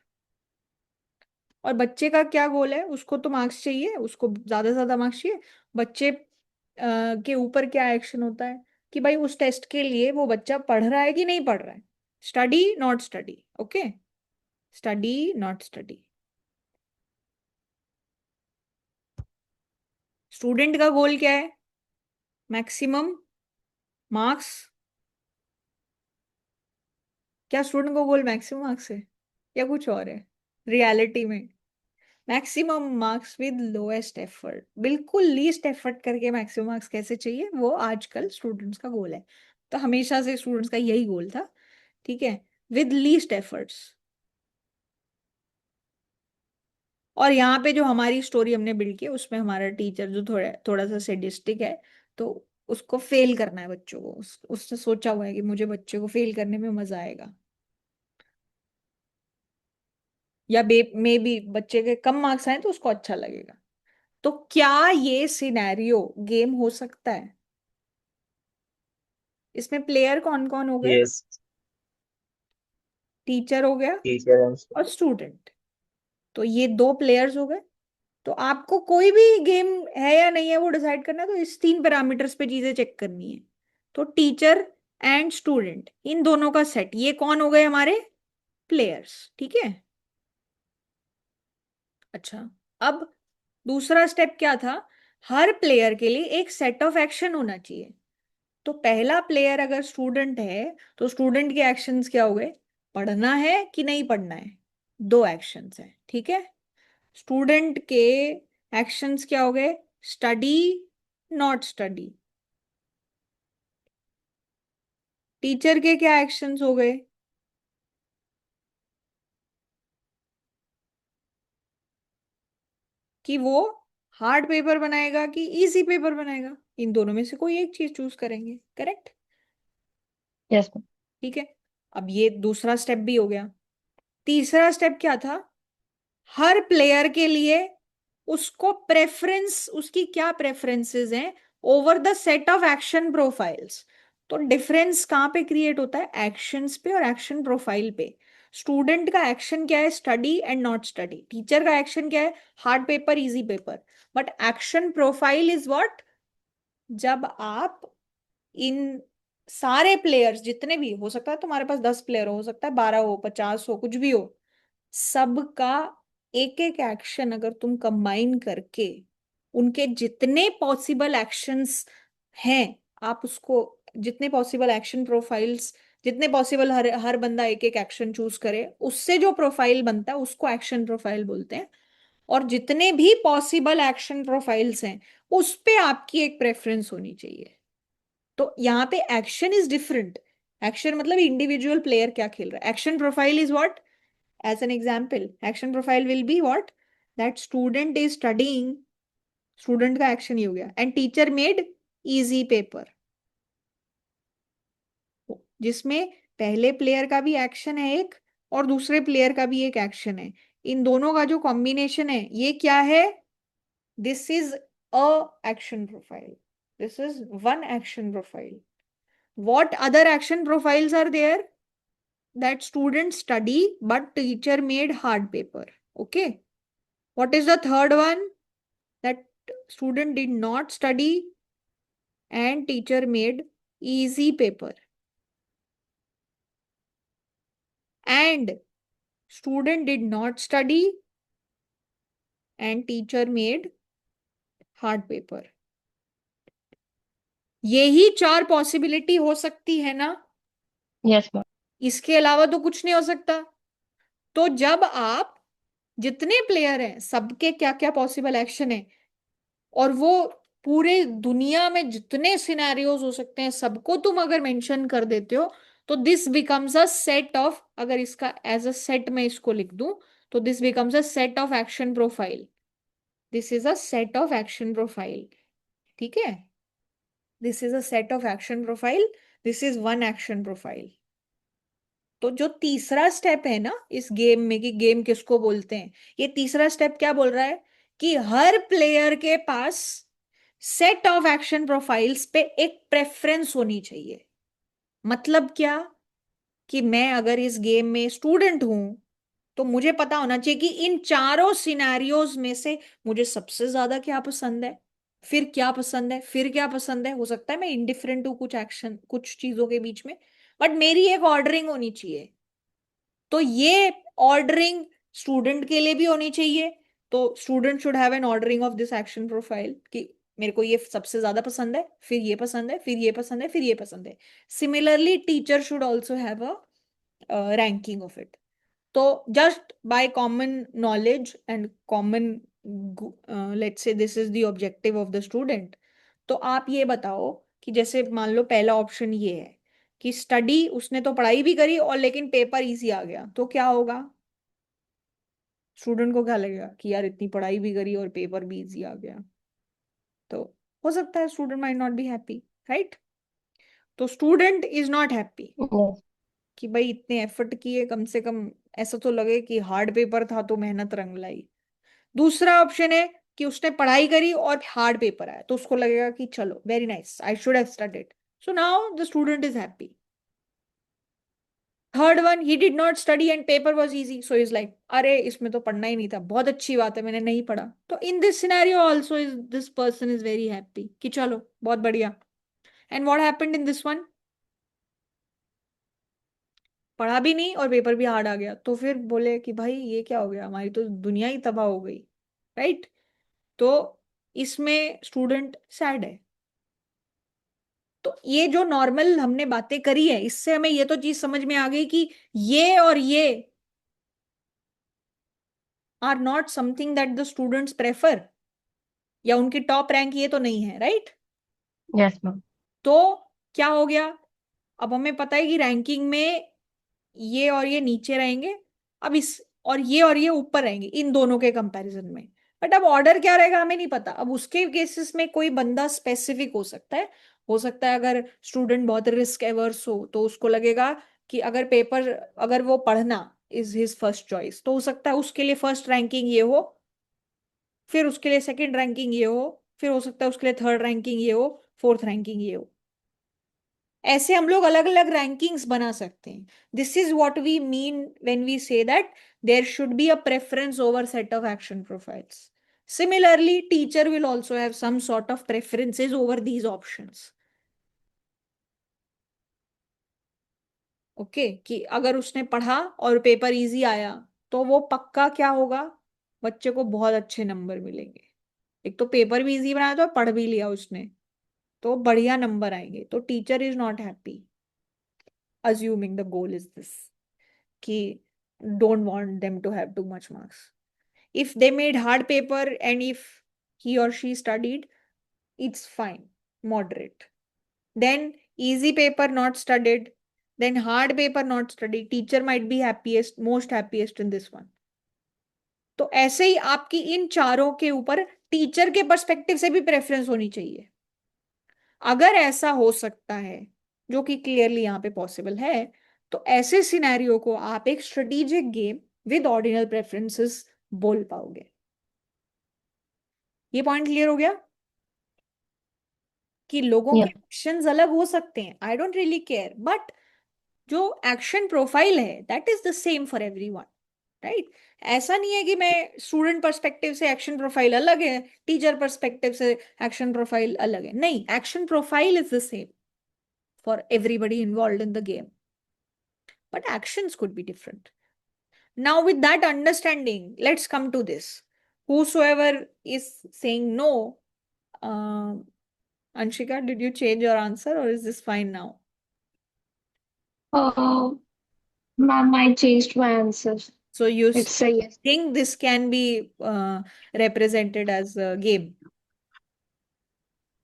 और बच्चे का क्या गोल है? उसको तो मार्क्स चाहिए, उसको ज्यादा से ज्यादा मार्क्स चाहिए। बच्चे के ऊपर क्या एक्शन होता है कि भाई उस टेस्ट के लिए वो बच्चा पढ़ रहा है कि नहीं पढ़ रहा है। Study not study, okay, study not study. Student का गोल क्या है? Maximum marks. क्या स्टूडेंट का गोल मैक्सिमम मार्क्स है या कुछ और है रियलिटी में? Maximum marks with lowest effort. बिल्कुल लीस्ट एफर्ट करके मैक्सिमम मार्क्स कैसे चाहिए, वो आजकल स्टूडेंट्स का गोल है। तो हमेशा से स्टूडेंट्स का यही गोल था, ठीक है, विद लीस्ट एफर्ट्स। और यहाँ पे जो हमारी स्टोरी हमने बिल्ड की है, उसमें हमारा टीचर जो थोड़ा थोड़ा सा सेडिस्टिक है, तो उसको फेल करना है बच्चों को। उसने सोचा हुआ है कि मुझे बच्चे को फेल करने में मजा आएगा, या मे बी बच्चे के कम मार्क्स आए तो उसको अच्छा लगेगा। तो क्या ये सिनेरियो गेम हो सकता है? इसमें प्लेयर कौन कौन हो गए? यस। टीचर हो गया टीचर एंड और स्टूडेंट। तो ये दो प्लेयर्स हो गए। तो आपको कोई भी गेम है या नहीं है वो डिसाइड करना है, तो इस तीन पैरामीटर्स पे चीजें चेक करनी है। तो टीचर एंड स्टूडेंट, इन दोनों का सेट, ये कौन हो गए हमारे प्लेयर्स, ठीक है। अच्छा, अब दूसरा स्टेप क्या था? हर प्लेयर के लिए एक सेट ऑफ एक्शन होना चाहिए। तो पहला प्लेयर अगर स्टूडेंट है, तो स्टूडेंट के एक्शंस क्या हो गए? पढ़ना है कि नहीं पढ़ना है, दो एक्शंस है, ठीक है। स्टूडेंट के एक्शंस क्या हो गए? Study not study. टीचर के क्या एक्शंस हो गए? कि वो हार्ड पेपर बनाएगा कि इजी पेपर बनाएगा। इन दोनों में से कोई एक चीज चूज करेंगे, करेक्ट, यस। ठीक है। अब ये दूसरा स्टेप भी हो गया। तीसरा स्टेप क्या था? हर प्लेयर के लिए उसको प्रेफरेंस, उसकी क्या प्रेफरेंसेस हैं over the set of action profiles. तो डिफरेंस कहाँ पे क्रिएट होता है? एक्शंस पे और एक्शन प्रोफाइल पे। स्टूडेंट का एक्शन क्या है? Study and not study. Teacher का एक्शन क्या है? Hard paper, easy paper. But action profile is what? जब आप इन सारे प्लेयर्स, जितने भी हो सकता है, तुम्हारे पास 10 प्लेयर हो सकता है 12 हो, 50 हो, कुछ भी हो, सबका एक एक एक्शन अगर तुम कंबाइन करके उनके जितने पॉसिबल एक्शंस हैं, आप उसको जितने पॉसिबल एक्शन प्रोफाइल्स, जितने पॉसिबल हर हर बंदा एक एक एक्शन चूज करे, उससे जो प्रोफाइल बनता है उसको एक्शन प्रोफाइल बोलते हैं। और जितने भी पॉसिबल एक्शन प्रोफाइल्स हैं उस पे आपकी एक प्रेफरेंस होनी चाहिए। तो यहाँ पे एक्शन इज डिफरेंट। एक्शन मतलब इंडिविजुअल प्लेयर क्या खेल रहा है। Action profile is what, as an example, action profile will be what, that student is studying, student का एक्शन ही हो गया, and teacher made easy paper, जिसमें पहले प्लेयर का भी एक्शन है एक और दूसरे प्लेयर का भी एक एक्शन है। इन दोनों का जो कॉम्बिनेशन है ये क्या है, this is a action profile, this is one action profile. What other action profiles are there? That students study but teacher made hard paper. Okay. What is the third one? That student did not study and teacher made easy paper. And student did not study and teacher made hard paper. यही चार possibility हो सकती है ना, Yes, ma'am. इसके अलावा तो कुछ नहीं हो सकता। तो जब आप जितने प्लेयर हैं सबके क्या क्या पॉसिबल एक्शन है, और वो पूरे दुनिया में जितने सिनेरियोज हो सकते हैं सबको तुम अगर मेंशन कर देते हो, तो this becomes a set of, अगर इसका एज अ सेट में इसको लिख दूं, तो this becomes a set of action profile. This is a set of action profile. ठीक है, this is a set of action profile, this is one action profile. तो जो तीसरा स्टेप है ना इस गेम में, कि गेम किसको बोलते हैं, ये तीसरा स्टेप क्या बोल रहा है कि हर प्लेयर के पास सेट ऑफ एक्शन प्रोफाइल्स पे एक प्रेफरेंस होनी चाहिए। मतलब क्या, कि मैं अगर इस गेम में स्टूडेंट हूं तो मुझे पता होना चाहिए कि इन चारों सिनेरियोज में से मुझे सबसे ज्यादा क्या पसंद है, फिर क्या पसंद है, फिर क्या पसंद है। हो सकता है मैं इंडिफरेंट हूं कुछ एक्शन कुछ चीजों के बीच में, बट मेरी एक ऑर्डरिंग होनी चाहिए। तो ये ऑर्डरिंग स्टूडेंट के लिए भी होनी चाहिए। तो student should have an ordering of this action profile, कि मेरे को ये सबसे ज्यादा पसंद है, फिर ये पसंद है, फिर ये पसंद है, फिर ये पसंद है। Similarly teacher should also have a ranking of it. तो just by common knowledge and common, let's say this is the objective of the student. तो आप ये बताओ कि जैसे मान लो पहला ऑप्शन ये है कि स्टडी, उसने तो पढ़ाई भी करी और लेकिन पेपर इजी आ गया, तो क्या होगा, स्टूडेंट को क्या लगेगा कि यार इतनी पढ़ाई भी करी और पेपर भी इजी आ गया। तो हो सकता है student might not be happy, right. तो student is not happy Yes. कि भाई इतने एफर्ट किए, कम से कम ऐसा तो लगे कि हार्ड पेपर था तो मेहनत रंग लाई। दूसरा ऑप्शन है कि उसने पढ़ाई करी और हार्ड पेपर आया, तो उसको लगेगा कि चलो very nice, I should have studied, so now the student is happy. Third one, he did not study and paper was easy, so is like अरे इसमें तो पढ़ना ही नहीं था, बहुत अच्छी बात है मैंने नहीं पढ़ा। तो in this scenario also is this person is very happy कि चलो बहुत बढ़िया। And what happened in this one, पढ़ा भी नहीं और पेपर भी हार्ड आ गया, तो फिर बोले कि भाई ये क्या हो गया, हमारी तो दुनिया ही तबाह हो गई, राइट। तो इसमें स्टूडेंट सैड है। तो ये जो नॉर्मल हमने बातें करी है, इससे हमें ये तो चीज समझ में आ गई कि ये और ये are not something that the students prefer, या उनकी टॉप रैंक ये तो नहीं है, राइट। Yes, ma'am. तो क्या हो गया, अब हमें पता है कि रैंकिंग में ये और ये नीचे रहेंगे, अब इस और ये ऊपर रहेंगे इन दोनों के कंपैरिजन में। बट अब ऑर्डर क्या रहेगा हमें नहीं पता। अब उसके केसेस में कोई बंदा स्पेसिफिक हो सकता है, हो सकता है अगर स्टूडेंट बहुत रिस्क एवर्स हो तो उसको लगेगा कि अगर पेपर, अगर वो पढ़ना इज हिज फर्स्ट चॉइस, तो हो सकता है उसके लिए फर्स्ट रैंकिंग ये हो, फिर उसके लिए सेकंड रैंकिंग ये हो, फिर हो सकता है उसके लिए थर्ड रैंकिंग ये हो, फोर्थ रैंकिंग ये हो। ऐसे हम लोग अलग अलग रैंकिंग्स बना सकते हैं। This is what we mean when we say that there should be a preference over set of action profiles. Similarly, teacher will also have some sort of preferences over these options. Okay कि अगर उसने पढ़ा और paper easy आया तो वो पक्का क्या होगा, बच्चे को बहुत अच्छे नंबर मिलेंगे। एक तो पेपर भी इजी बनाया था और पढ़ भी लिया उसने, तो बढ़िया नंबर आएंगे। तो teacher is not happy assuming the goal is this कि don't want them to have too much marks. If they made hard paper and if he or she studied, it's fine, moderate. Then easy paper not studied, then hard paper not studied, teacher might be happiest, most happiest in this one. तो ऐसे ही आपकी इन चारों के ऊपर teacher के perspective से भी preference होनी चाहिए। अगर ऐसा हो सकता है, जो कि क्लियरली यहाँ पे पॉसिबल है, तो ऐसे सिनेरियो को आप एक strategic game with ordinal preferences बोल पाओगे। ये पॉइंट क्लियर हो गया कि लोगों के Yeah. एक्शंस अलग हो सकते हैं, I don't really care, but जो एक्शन प्रोफाइल है that is the same for everyone, right? ऐसा नहीं है कि मैं स्टूडेंट पर्सपेक्टिव से एक्शन प्रोफाइल अलग है, टीचर पर्सपेक्टिव से एक्शन प्रोफाइल अलग है। नहीं, action profile is the same for everybody involved in the game, but actions could be different. Now with that understanding, let's come to this. Whosoever is saying no, Anshika, did you change your answer or is this fine now? Uh, Ma'am, I changed my answer. So you It's a yes. think this can be represented as a game?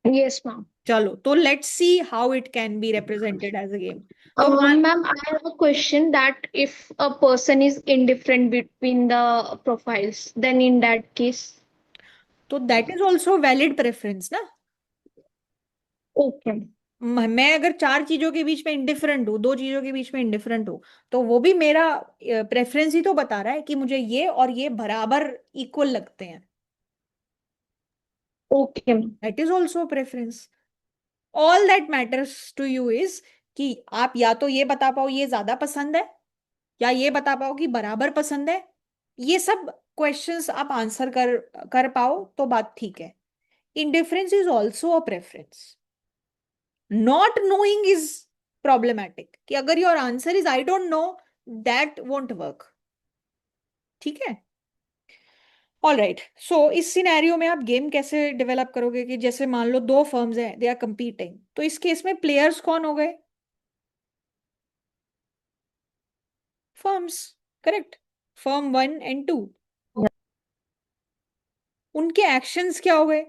Yes, ma'am. Chalo, so let's see how it can be represented as a game. तो Ma'am, I have a question that if a person is indifferent between the profiles, then in that case, तो that is also valid preference ना। okay. मैं अगर चार चीजों के बीच में indifferent हूँ, दो चीजों के बीच में इंडिफरेंट हूँ, तो वो भी मेरा प्रेफरेंस ही तो बता रहा है कि मुझे ये और ये बराबर इक्वल लगते हैं। Okay, ma'am. That is also preference. All that matters to you is कि आप या तो ये बता पाओ ये ज्यादा पसंद है, या ये बता पाओ कि बराबर पसंद है। ये सब क्वेश्चंस आप आंसर कर पाओ तो बात ठीक है। Indifference is also a preference. Not knowing is problematic, कि अगर your answer is I don't no, that won't work. ठीक है, ऑल राइट। सो इस सिनेरियो में आप गेम कैसे डेवलप करोगे कि जैसे मान लो दो फर्म्स हैं, दे आर कंपीटिंग, तो इस केस में प्लेयर्स कौन हो गए? Firms, correct. फर्म 1 और 2, Yeah. उनके एक्शंस क्या हो गए?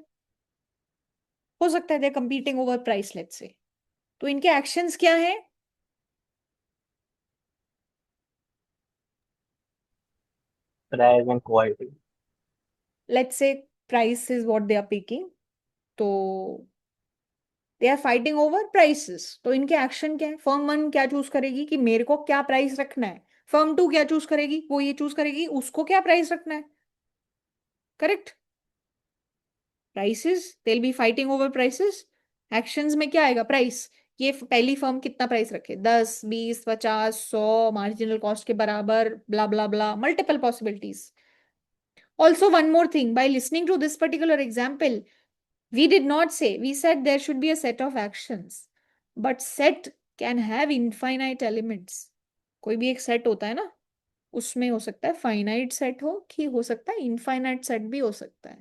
हो सकता है they competing over price, let's say, तो इनके एक्शंस क्या है? Price and quality. Let's say price is what they are picking, तो they are fighting over prices. तो इनके एक्शन क्या है? फर्म 1 क्या चूज करेगी कि मेरे को क्या प्राइस रखना है, फर्म 2 क्या चूज करेगी, वो ये चूज करेगी उसको क्या प्राइस रखना है, correct? Prices, they will be fighting over prices. Actions में क्या आएगा? प्राइस। ये पहली फर्म कितना प्राइस रखे, 10, 20, 50, 100, मार्जिनल कॉस्ट के बराबर, blah blah blah, multiple possibilities. Also one more thing, by listening to this particular example, we did not say, we said there should be a set of actions, but set can have infinite elements. कोई भी एक set होता है ना, उसमें हो सकता है फाइनाइट सेट हो, कि हो सकता है इनफाइनाइट सेट भी हो सकता है।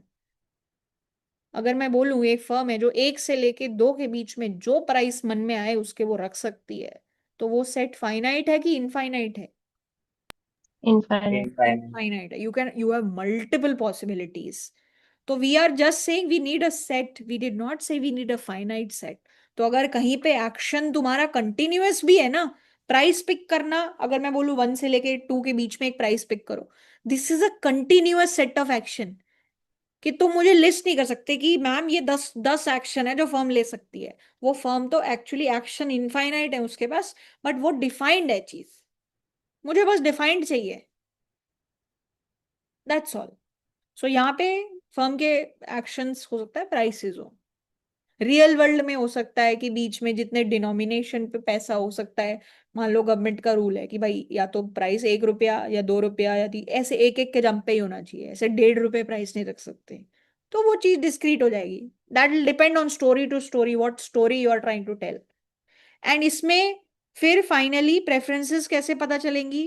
अगर मैं बोलूं एक फर्म है जो 1 से लेके 2 के बीच में जो प्राइस मन में आए उसके वो रख सकती है, तो वो सेट फाइनाइट है कि इनफाइनाइट है? Infinite. Infinite. Infinite है। you have multiple possibilities. तो we are just saying we need a set, we did not say we need a finite set. तो अगर कहीं पे एक्शन तुम्हारा कंटिन्यूअस भी है ना, प्राइस पिक करना, अगर मैं बोलूं 1 से लेके 2 के बीच में एक प्राइस पिक करो, this is a continuous set of action. कि तुम मुझे लिस्ट नहीं कर सकते कि मैम ये 10 एक्शन है जो फर्म ले सकती है। वो फर्म तो एक्चुअली एक्शन इनफाइनाइट है उसके पास, बट वो डिफाइंड है चीज, मुझे बस डिफाइंड चाहिए, दैट्स ऑल। सो यहाँ पे फर्म के एक्शंस हो सकता है प्राइसेस हो, रियल वर्ल्ड में हो सकता है कि बीच में जितने डिनोमिनेशन पे पैसा हो सकता है, मान लो गवर्नमेंट का रूल है कि भाई या तो प्राइस 1 रुपया या 2 रुपया या ऐसे एक एक के जंप पे ही होना चाहिए, ऐसे 1.5 रुपए प्राइस नहीं रख सकते, तो वो चीज डिस्क्रीट हो जाएगी। That will depend on story to story, what story you are trying to tell. And इसमें फिर फाइनली प्रेफरेंसेस कैसे पता चलेंगी?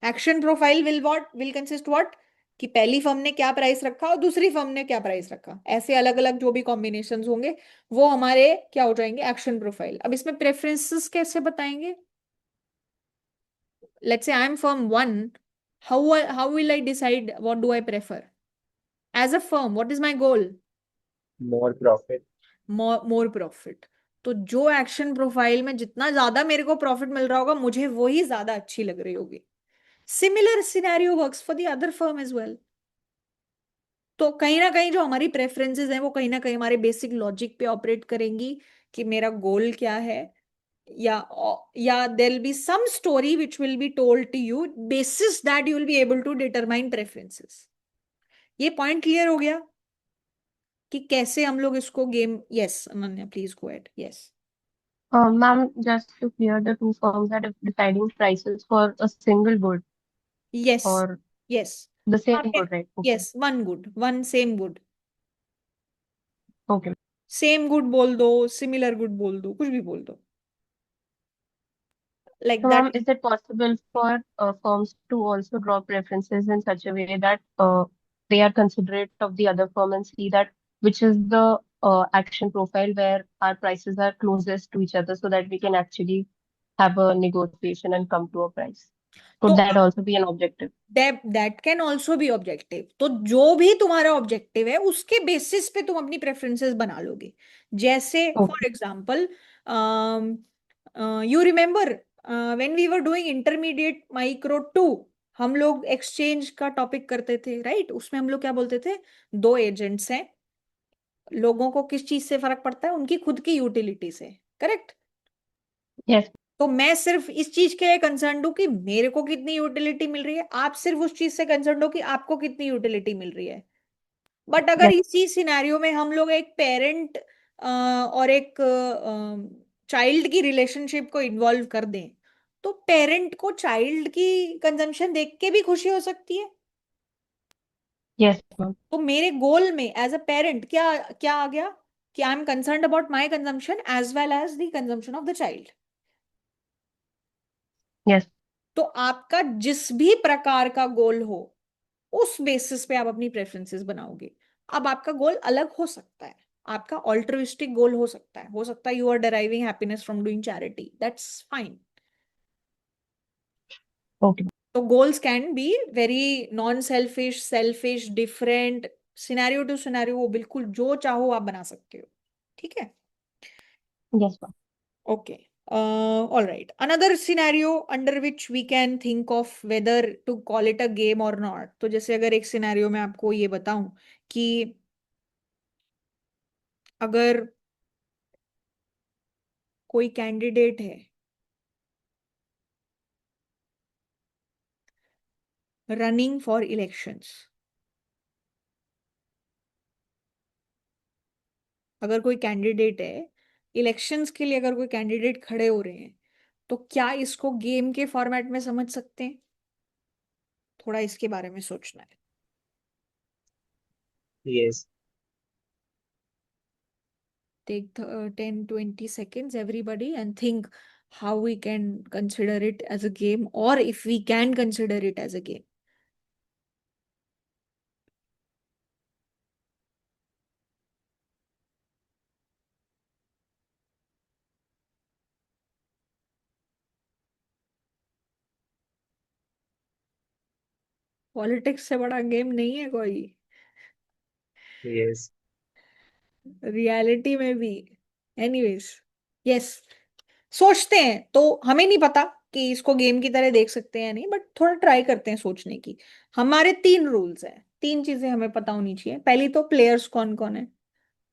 Action profile will consist what, कि पहली फर्म ने क्या प्राइस रखा और दूसरी फर्म ने क्या प्राइस रखा, ऐसे अलग अलग जो भी कॉम्बिनेशंस होंगे वो हमारे क्या हो जाएंगे, एक्शन प्रोफाइल। अब इसमें प्रेफरेंसेस कैसे बताएंगे? Let's say I am firm one, how will I decide what do I prefer as a firm, what is my goal? More profit. More profit. तो जो एक्शन प्रोफाइल में जितना ज्यादा मेरे को प्रॉफिट मिल रहा होगा मुझे वही ज्यादा अच्छी लग रही होगी। Similar scenario works for the other firm as well. तो कहीं ना कहीं जो हमारी प्रेफरेंसेस हैं वो कहीं ना कहीं हमारे बेसिक लॉजिक पे ऑपरेट करेंगी कि मेरा गोल क्या है, या there will be some story which will be told to you, basis that you will be able to determine preferences. ये पॉइंट क्लियर हो गया कि कैसे हम लोग इसको game. Yes Ananya please go at. Yes Ma'am, just to clear, the two firms are deciding prices for a single good yes or yes the same good, right? Okay. Yes one good, one same good. Okay. Same good बोल दो, similar good बोल दो, कुछ भी बोल दो, like So, that. ma'am, is it possible for firms to also draw preferences in such a way that they are considerate of the other firm and see that which is the action profile where our prices are closest to each other so that we can actually have a negotiation and come to a price? तो Could that also be an objective? That can also be objective. तो जो भी तुम्हारा objective है उसके basis पे तुम अपनी प्रेफरेंसेस बना लोगे। जैसे Okay. For example, you remember when we were doing intermediate micro two, हम लोग एक्सचेंज का टॉपिक करते थे राइट? उसमें हम लोग क्या बोलते थे, दो एजेंट्स हैं, लोगों को किस चीज से फर्क पड़ता है, उनकी खुद की यूटिलिटी से, करेक्ट? Yes. तो मैं सिर्फ इस चीज के लिए कंसर्न हूं कि मेरे को कितनी यूटिलिटी मिल रही है, आप सिर्फ उस चीज से कंसर्न हो कि आपको कितनी यूटिलिटी मिल रही है। बट अगर Yes. इसी सिनेरियो में हम लोग एक पेरेंट और एक चाइल्ड की रिलेशनशिप को इन्वॉल्व कर दें, तो पेरेंट को चाइल्ड की कंजम्पशन देख के भी खुशी हो सकती है। Yes, ma'am. तो मेरे गोल में एज अ पेरेंट क्या क्या आ गया कि I am concern about my consumption as well as the consumption of the child. Yes. तो आपका जिस भी प्रकार का गोल हो उस बेसिस पे आप अपनी प्रेफरेंसेस बनाओगे। अब आपका गोल अलग हो सकता है, आपका ऑल्ट्रिस्टिक गोल हो सकता है you are deriving happiness from doing charity, that's fine. Okay. तो goals can be very non selfish, selfish, different, scenario to scenario, वो बिल्कुल जो चाहो आप बना सकते हो। ठीक है? Yes, ma'am. Okay. All right. Another scenario under which we can think of whether to call it a game or not. तो जैसे अगर एक सिनेरियो में आपको ये बताऊं कि अगर कोई कैंडिडेट है रनिंग फॉर इलेक्शंस, अगर कोई कैंडिडेट है इलेक्शंस के लिए, अगर कोई कैंडिडेट खड़े हो रहे हैं, तो क्या इसको गेम के फॉर्मेट में समझ सकते हैं? थोड़ा इसके बारे में सोचना है। Yes. Take 10-20 seconds everybody and think how we can consider it as a game, or if we can consider it as a game. Politics से बड़ा गेम नहीं है कोई, Yes. रियलिटी में भी। एनीवेज, यस, सोचते हैं। तो हमें नहीं पता कि इसको गेम की तरह देख सकते हैं या नहीं, बट थोड़ा ट्राई करते हैं सोचने की। हमारे तीन रूल्स हैं, तीन चीजें हमें पता होनी चाहिए। पहली तो प्लेयर्स कौन कौन है।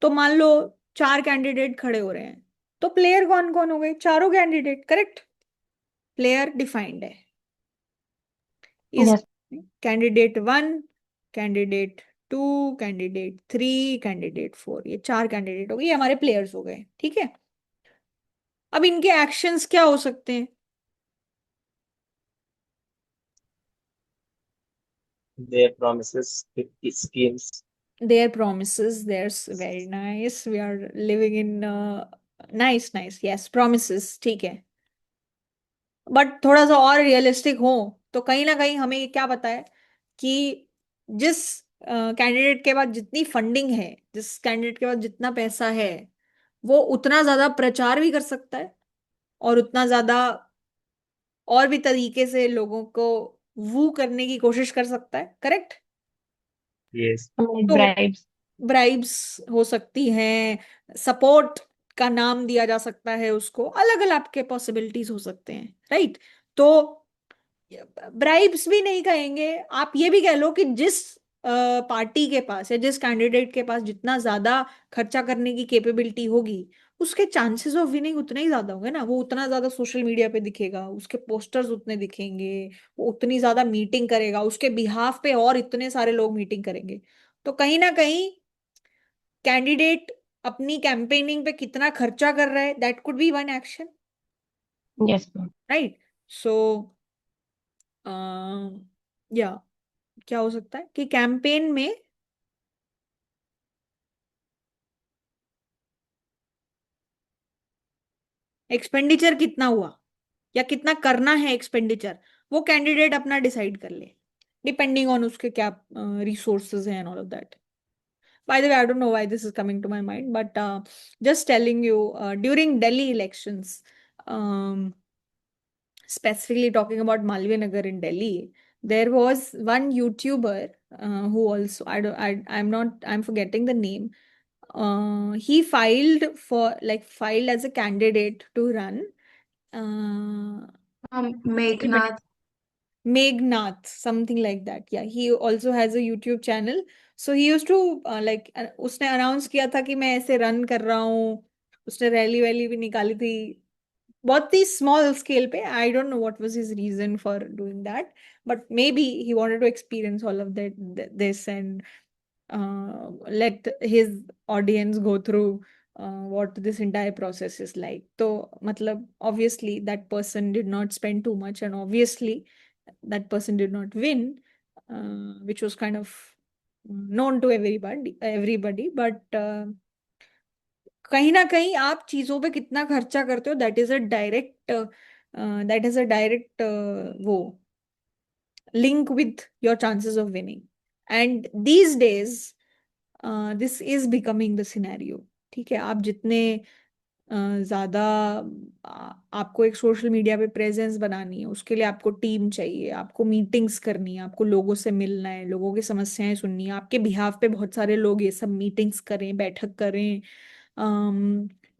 तो मान लो चार कैंडिडेट खड़े हो रहे हैं, तो प्लेयर कौन कौन हो गए, चारों कैंडिडेट, करेक्ट? प्लेयर डिफाइंड है, is Yes. Candidate one, candidate two, candidate three, candidate four, ये चार कैंडिडेट हो गए, ये हमारे प्लेयर्स हो गए। ठीक है? अब इनके एक्शंस क्या हो सकते हैं? Their promises, 50 schemes. Their promises, there's very nice, we are living in nice nice, yes, promises, ठीक है। बट थोड़ा सा और रियलिस्टिक हो तो कहीं ना कहीं हमें क्या पता है कि जिस कैंडिडेट के पास जितनी फंडिंग है, जिस कैंडिडेट के पास जितना पैसा है, वो उतना ज्यादा प्रचार भी कर सकता है और उतना ज्यादा और भी तरीके से लोगों को वू करने की कोशिश कर सकता है। करेक्ट? Yes. तो Bribes. ब्राइब्स हो सकती हैं, सपोर्ट का नाम दिया जा सकता है उसको, अलग अलग आपके पॉसिबिलिटीज हो सकते हैं, राइट? तो ब्राइब्स भी नहीं कहेंगे, आप ये भी कह लो कि जिस पार्टी के पास या जिस कैंडिडेट के पास जितना ज्यादा खर्चा करने की कैपेबिलिटी होगी, उसके चांसेस ऑफ विनिंग उतने ही ज्यादा होंगे ना। वो उतना ज्यादा सोशल मीडिया पे दिखेगा, उसके पोस्टर्स उतने दिखेंगे, वो उतनी ज्यादा मीटिंग करेगा, उसके बिहाफ पे और इतने सारे लोग मीटिंग करेंगे। तो कहीं ना कहीं कैंडिडेट अपनी कैंपेनिंग पे कितना खर्चा कर रहा है, that could be one action, Yes, ma'am. Right? So या क्या हो सकता है कि कैंपेन में एक्सपेंडिचर कितना हुआ या कितना करना है एक्सपेंडिचर, वो कैंडिडेट अपना डिसाइड कर ले, डिपेंडिंग ऑन उसके क्या रिसोर्सेज हैं and all of that. By the way, I don't know why this is coming to my mind, but just telling you, during Delhi elections, specifically talking about Malviya Nagar in Delhi, there was one YouTuber who also, I'm not, I'm forgetting the name. He filed as a candidate to run. Uh, Meghnad. Meghnad, something like that. Yeah, he also has a YouTube channel. So he used to उसने announce किया था कि मैं ऐसे run कर रहा हूँ, उसने रैली वैली भी निकाली थी, बहुत ही स्मॉल स्केल पे। I don't know what was his reason for doing that, but maybe he wanted to experience all of that this and let his audience go through what this entire process is like. तो मतलब obviously that person did not spend too much and obviously that person did not win, which was kind of known to everybody, but कहीं ना कहीं आप चीजों पे कितना खर्चा करते हो, दैट इज अ डायरेक्ट वो link with your chances of winning. And these days this is becoming the scenario. ठीक है, आप जितने ज्यादा आपको एक सोशल मीडिया पे प्रेजेंस बनानी है, उसके लिए आपको टीम चाहिए, आपको मीटिंग्स करनी है, आपको लोगों से मिलना है, लोगों की समस्याएं सुननी है, आपके बिहाफ पे बहुत सारे लोग ये सब मीटिंग्स करें, बैठक करें,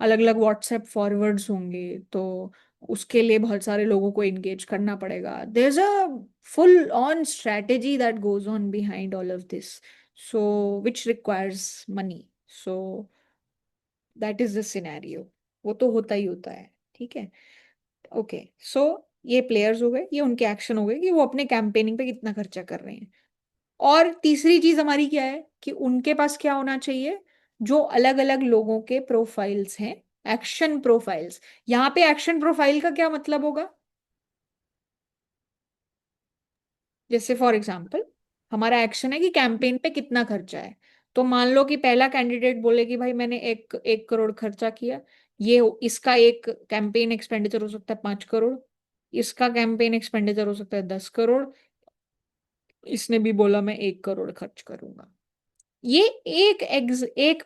अलग अलग व्हाट्सएप फॉरवर्ड्स होंगे, तो उसके लिए बहुत सारे लोगों को एंगेज करना पड़ेगा। There is a full on strategy that goes on behind all of this, so which requires money. So that is the scenario. वो तो होता ही होता है। ठीक है, ओके। सो ये प्लेयर्स हो गए, ये उनके एक्शन हो गए कि वो अपने कैंपेनिंग पे कितना खर्चा कर रहे हैं। और तीसरी चीज हमारी क्या है कि उनके पास क्या होना चाहिए, जो अलग अलग लोगों के प्रोफाइल्स हैं, एक्शन प्रोफाइल्स। यहाँ पे एक्शन प्रोफाइल का क्या मतलब होगा? जैसे फॉर एग्जाम्पल हमारा एक्शन है कि कैंपेन पे कितना खर्चा है, तो मान लो कि पहला कैंडिडेट बोले कि भाई मैंने 1 करोड़ खर्चा किया, ये इसका एक कैंपेन एक्सपेंडिचर हो सकता है 5 करोड़, इसका कैंपेन एक्सपेंडिचर हो सकता है 10 करोड़, इसने भी बोला मैं 1 करोड़ खर्च करूंगा। ये एक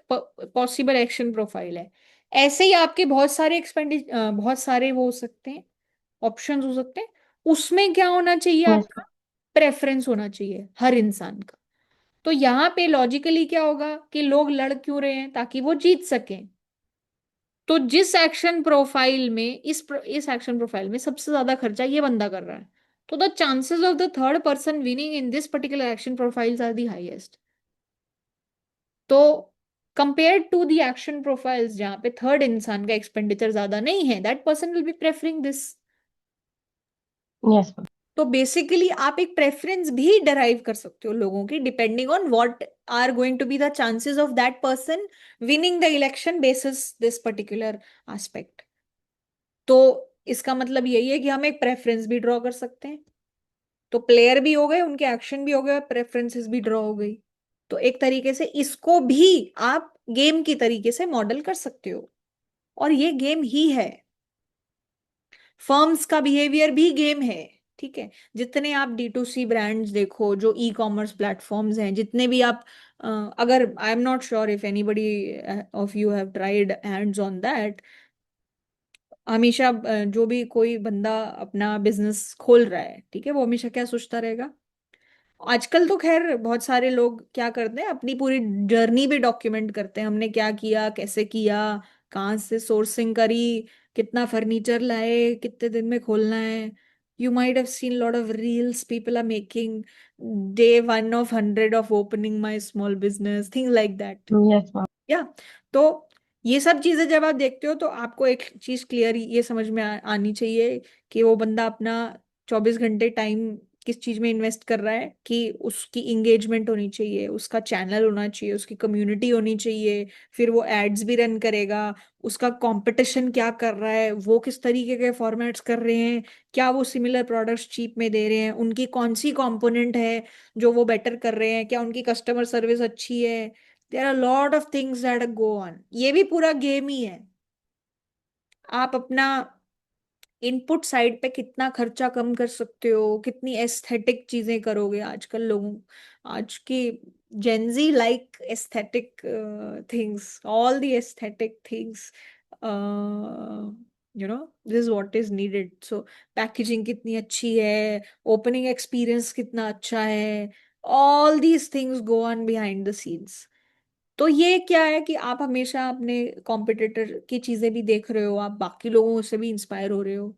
पॉसिबल एक्शन प्रोफाइल है। ऐसे ही आपके बहुत सारे वो हो सकते हैं, ऑप्शंस हो सकते हैं। उसमें क्या होना चाहिए? Yes, आपका प्रेफरेंस होना चाहिए हर इंसान का। तो यहाँ पे लॉजिकली क्या होगा कि लोग लड़ क्यों रहे हैं? ताकि वो जीत सकें। तो जिस एक्शन प्रोफाइल में इस एक्शन प्रोफाइल में सबसे ज्यादा खर्चा ये बंदा कर रहा है, तो the chances of the third person winning in this particular action profiles are the highest. तो compare to the action profiles जहां पे थर्ड इंसान का एक्सपेंडिचर ज्यादा नहीं है, that person will be preferring this. yes, ma'am. तो बेसिकली आप एक प्रेफरेंस भी डराइव कर सकते हो लोगों की, depending on what are going to be the chances of that person winning the election basis this particular aspect. तो इसका मतलब यही है कि हम एक प्रेफरेंस भी ड्रॉ कर सकते हैं। तो प्लेयर भी हो गए, उनके एक्शन भी हो गए, प्रेफरेंसेस भी ड्रॉ हो गई। तो एक तरीके से इसको भी आप गेम की तरीके से मॉडल कर सकते हो, और ये गेम ही है। फर्म्स का बिहेवियर भी गेम है। ठीक है, जितने आप D2C ब्रांड्स देखो, जो ई कॉमर्स प्लेटफॉर्म्स हैं, जितने भी आप अगर I am not sure if anybody of you have tried hands on that, हमेशा जो भी कोई बंदा अपना बिजनेस खोल रहा है, ठीक है, वो हमेशा क्या सोचता रहेगा। आजकल तो खैर बहुत सारे लोग क्या करते हैं, अपनी पूरी जर्नी भी डॉक्यूमेंट करते हैं, हमने क्या किया, कैसे किया, कहाँ से सोर्सिंग करी, कितना फर्नीचर लाए, कितने दिन में खोलना है। You might have seen lot of reels people are making, day 1 of 100 of opening my small business, things like that। Yes, ma'am. या तो ये सब चीजें जब आप देखते हो तो आपको एक चीज क्लियर ये समझ में आनी चाहिए कि वो बंदा अपना 24 घंटे टाइम किस चीज में इन्वेस्ट कर रहा है, कि उसकी इंगेजमेंट होनी चाहिए, उसका चैनल होना चाहिए, उसकी कम्युनिटी होनी चाहिए, फिर वो एड्स भी रन करेगा, उसका कंपटीशन क्या कर रहा है, वो किस तरीके के फॉर्मेट्स कर रहे हैं, क्या वो सिमिलर प्रोडक्ट्स चीप में दे रहे हैं, उनकी कौन सी कंपोनेंट है जो वो बेटर कर रहे हैं, क्या उनकी कस्टमर सर्विस अच्छी है। There are lot of things that go on, ये भी पूरा गेम ही है। आप अपना इनपुट साइड पे कितना खर्चा कम कर सकते हो, कितनी एस्थेटिक चीजें करोगे। आजकल लोगों, आज की Gen Z like aesthetic things, all the aesthetic things, this is what is needed. So packaging कितनी अच्छी है, ओपनिंग एक्सपीरियंस कितना अच्छा है, all these things go on behind the scenes. तो ये क्या है कि आप हमेशा अपने कॉम्पिटिटर की चीजें भी देख रहे हो, आप बाकी लोगों से भी इंस्पायर हो रहे हो।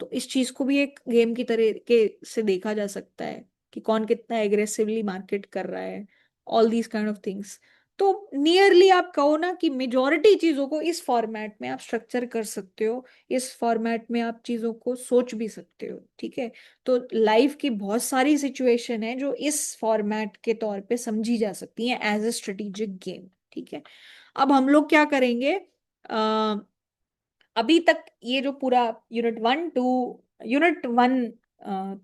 तो इस चीज को भी एक गेम की तरह के से देखा जा सकता है कि कौन कितना एग्रेसिवली मार्केट कर रहा है, all these kind of things. तो नियरली आप कहो ना कि मेजोरिटी चीजों को इस फॉर्मेट में आप स्ट्रक्चर कर सकते हो, इस फॉर्मेट में आप चीजों को सोच भी सकते हो, ठीक है। तो लाइफ की बहुत सारी सिचुएशन है जो इस फॉर्मेट के तौर पे समझी जा सकती हैं एज ए स्ट्रेटेजिक गेम, ठीक है। अब हम लोग क्या करेंगे, अभी तक ये जो पूरा यूनिट 1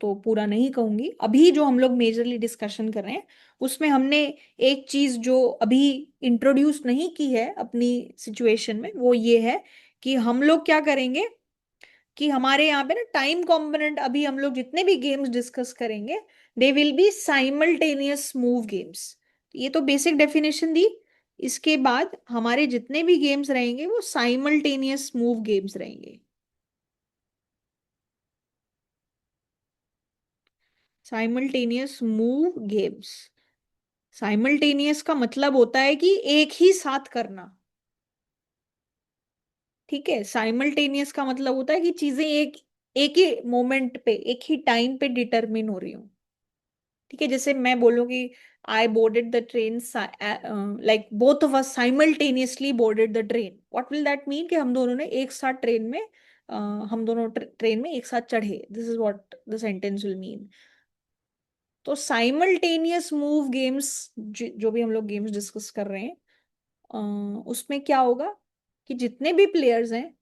तो पूरा नहीं कहूंगी, अभी जो हम लोग मेजरली डिस्कशन कर रहे हैं उसमें हमने एक चीज जो अभी इंट्रोड्यूस नहीं की है अपनी सिचुएशन में, वो ये है कि हम लोग क्या करेंगे कि हमारे यहाँ पे ना टाइम कंपोनेंट, अभी हम लोग जितने भी गेम्स डिस्कस करेंगे they will be simultaneous move games. ये तो बेसिक डेफिनेशन दी। इसके बाद हमारे जितने भी गेम्स रहेंगे वो साइमल्टेनियस मूव गेम्स रहेंगे। साइमल्टेनियस मूव गेम्स, साइमल्टेनियस का मतलब होता है कि एक ही साथ करना, ठीक है। साइमल्टेनियस का मतलब होता है कि चीजें एक एक ही मोमेंट पे, एक ही टाइम पे डिटरमिन हो रही हूँ, ठीक है। जैसे मैं बोलूँ कि I boarded the train, like both of us simultaneously boarded the train, what will that mean कि हम दोनों ने एक साथ ट्रेन में हम दोनों ट्रेन में एक साथ चढ़े, this is what the sentence will mean. तो साइमल्टेनियस मूव गेम्स, जो भी हम लोग गेम्स डिस्कस कर रहे हैं, उसमें क्या होगा कि जितने भी प्लेयर्स हैं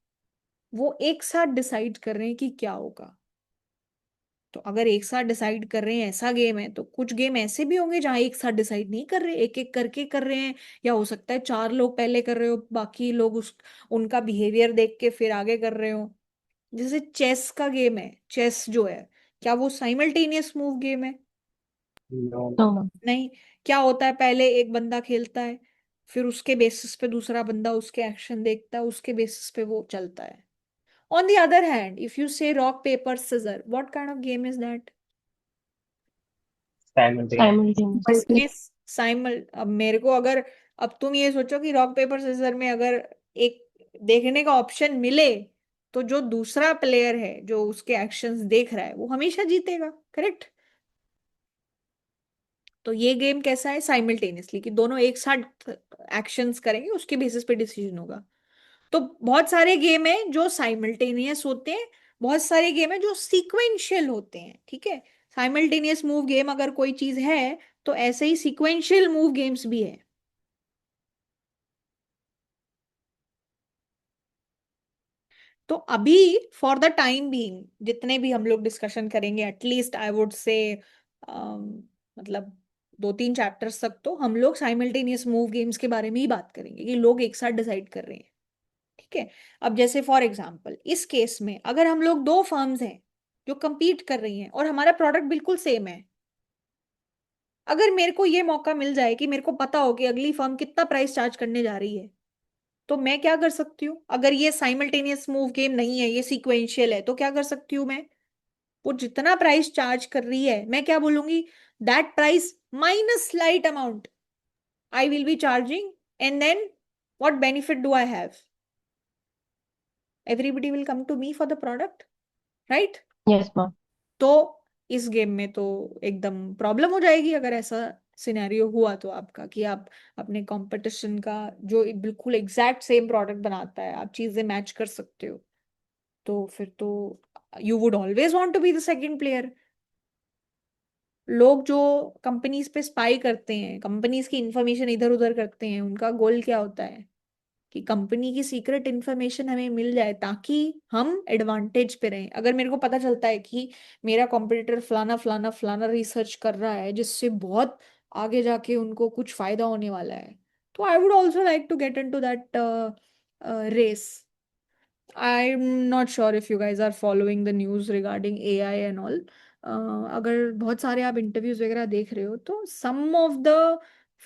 वो एक साथ डिसाइड कर रहे हैं कि क्या होगा। तो अगर एक साथ डिसाइड कर रहे हैं ऐसा गेम है, तो कुछ गेम ऐसे भी होंगे जहां एक साथ डिसाइड नहीं कर रहे, एक एक करके कर रहे हैं, या हो सकता है 4 लोग पहले कर रहे हो, बाकी लोग उस उनका बिहेवियर देख के फिर आगे कर रहे हो। जैसे चेस का गेम है, चेस जो है, क्या वो साइमल्टेनियस मूव गेम है? No. No, ma'am. नहीं। क्या होता है, पहले एक बंदा खेलता है, फिर उसके बेसिस पे दूसरा बंदा उसके एक्शन देखता है, उसके बेसिस पे वो चलता है। On the other hand, if you say rock, paper, scissor, what kind of game is that? Simultaneous. Simultaneous. इस साइमल अब मेरे को अगर, अब तुम ये सोचो कि रॉक पेपर सीजर में अगर एक देखने का ऑप्शन मिले, तो जो दूसरा प्लेयर है जो उसके एक्शंस देख रहा है वो हमेशा जीतेगा, करेक्ट। तो ये गेम कैसा है, साइमल्टेनियसली, कि दोनों एक साथ एक्शंस करेंगे, उसके बेसिस पे डिसीजन होगा। तो बहुत सारे गेम है जो साइमल्टेनियस होते हैं, बहुत सारे गेम है जो सीक्वेंशियल होते हैं, ठीक है। साइमल्टेनियस मूव गेम अगर कोई चीज है, तो ऐसे ही सीक्वेंशियल मूव गेम्स भी है। तो अभी फॉर द टाइम बीइंग जितने भी हम लोग डिस्कशन करेंगे, एटलीस्ट आई वुड से मतलब 2-3 चैप्टर्स तक तो हम लोग साइमल्टेनियस मूव गेम्स के बारे में ही बात करेंगे कि लोग एक साथ डिसाइड कर रहे हैं, ठीक है। अब जैसे फॉर एग्जांपल इस केस में अगर हम लोग 2 फर्म्स हैं, जो compete कर रही हैं और हमारा प्रोडक्ट बिल्कुल सेम है। अगर मेरे को ये मौका मिल जाए कि मेरे को पता हो कि अगली फर्म कितना प्राइस चार्ज करने जा रही है, तो मैं क्या कर सकती हूँ? अगर ये साइमल्टेनियस मूव गेम नहीं है, ये सीक्वेंशियल है, तो क्या कर सकती हूँ मैं? वो जितना प्राइस चार्ज कर रही है, मैं क्या बोलूंगी? That price minus slight amount I will be charging, and then what benefit do I have? Everybody will come to me for the product, right? Yes, ma'am. तो इस गेम में तो एकदम प्रॉब्लम हो जाएगी अगर ऐसा सिनेरियो हुआ तो आपका, कि आप अपने कंपटीशन का जो बिल्कुल एग्जैक्ट सेम प्रोडक्ट बनाता है, आप चीजें मैच कर सकते हो, तो फिर तो you would always want to be the second player. लोग जो कंपनीज पे स्पाई करते हैं, कंपनीज की इंफॉर्मेशन इधर उधर करते हैं, उनका गोल क्या होता है? कि कंपनी की सीक्रेट इंफॉर्मेशन हमें मिल जाए ताकि हम एडवांटेज पे रहें। अगर मेरे को पता चलता है कि मेरा कॉम्पिटिटर फलाना फलाना फलाना रिसर्च कर रहा है जिससे बहुत आगे जाके उनको कुछ फायदा होने वाला है, तो I would also like to get into that race. I'm not sure if you guys are following the news regarding AI and all. अगर बहुत सारे आप इंटरव्यूज वगैरह देख रहे हो तो some of the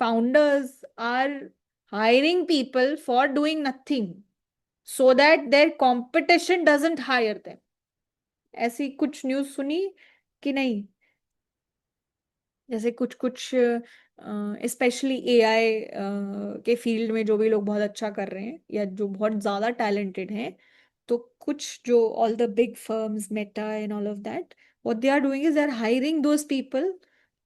founders are hiring people for doing nothing so that their competition doesn't hire them. ऐसी कुछ न्यूज़ सुनी कि नहीं? जैसे कुछ कुछ स्पेशली एआई के फील्ड में जो भी लोग बहुत अच्छा कर रहे हैं या जो बहुत ज़्यादा टैलेंटेड हैं, तो कुछ जो all the big firms Meta and all of that, what they are doing is they are hiring those people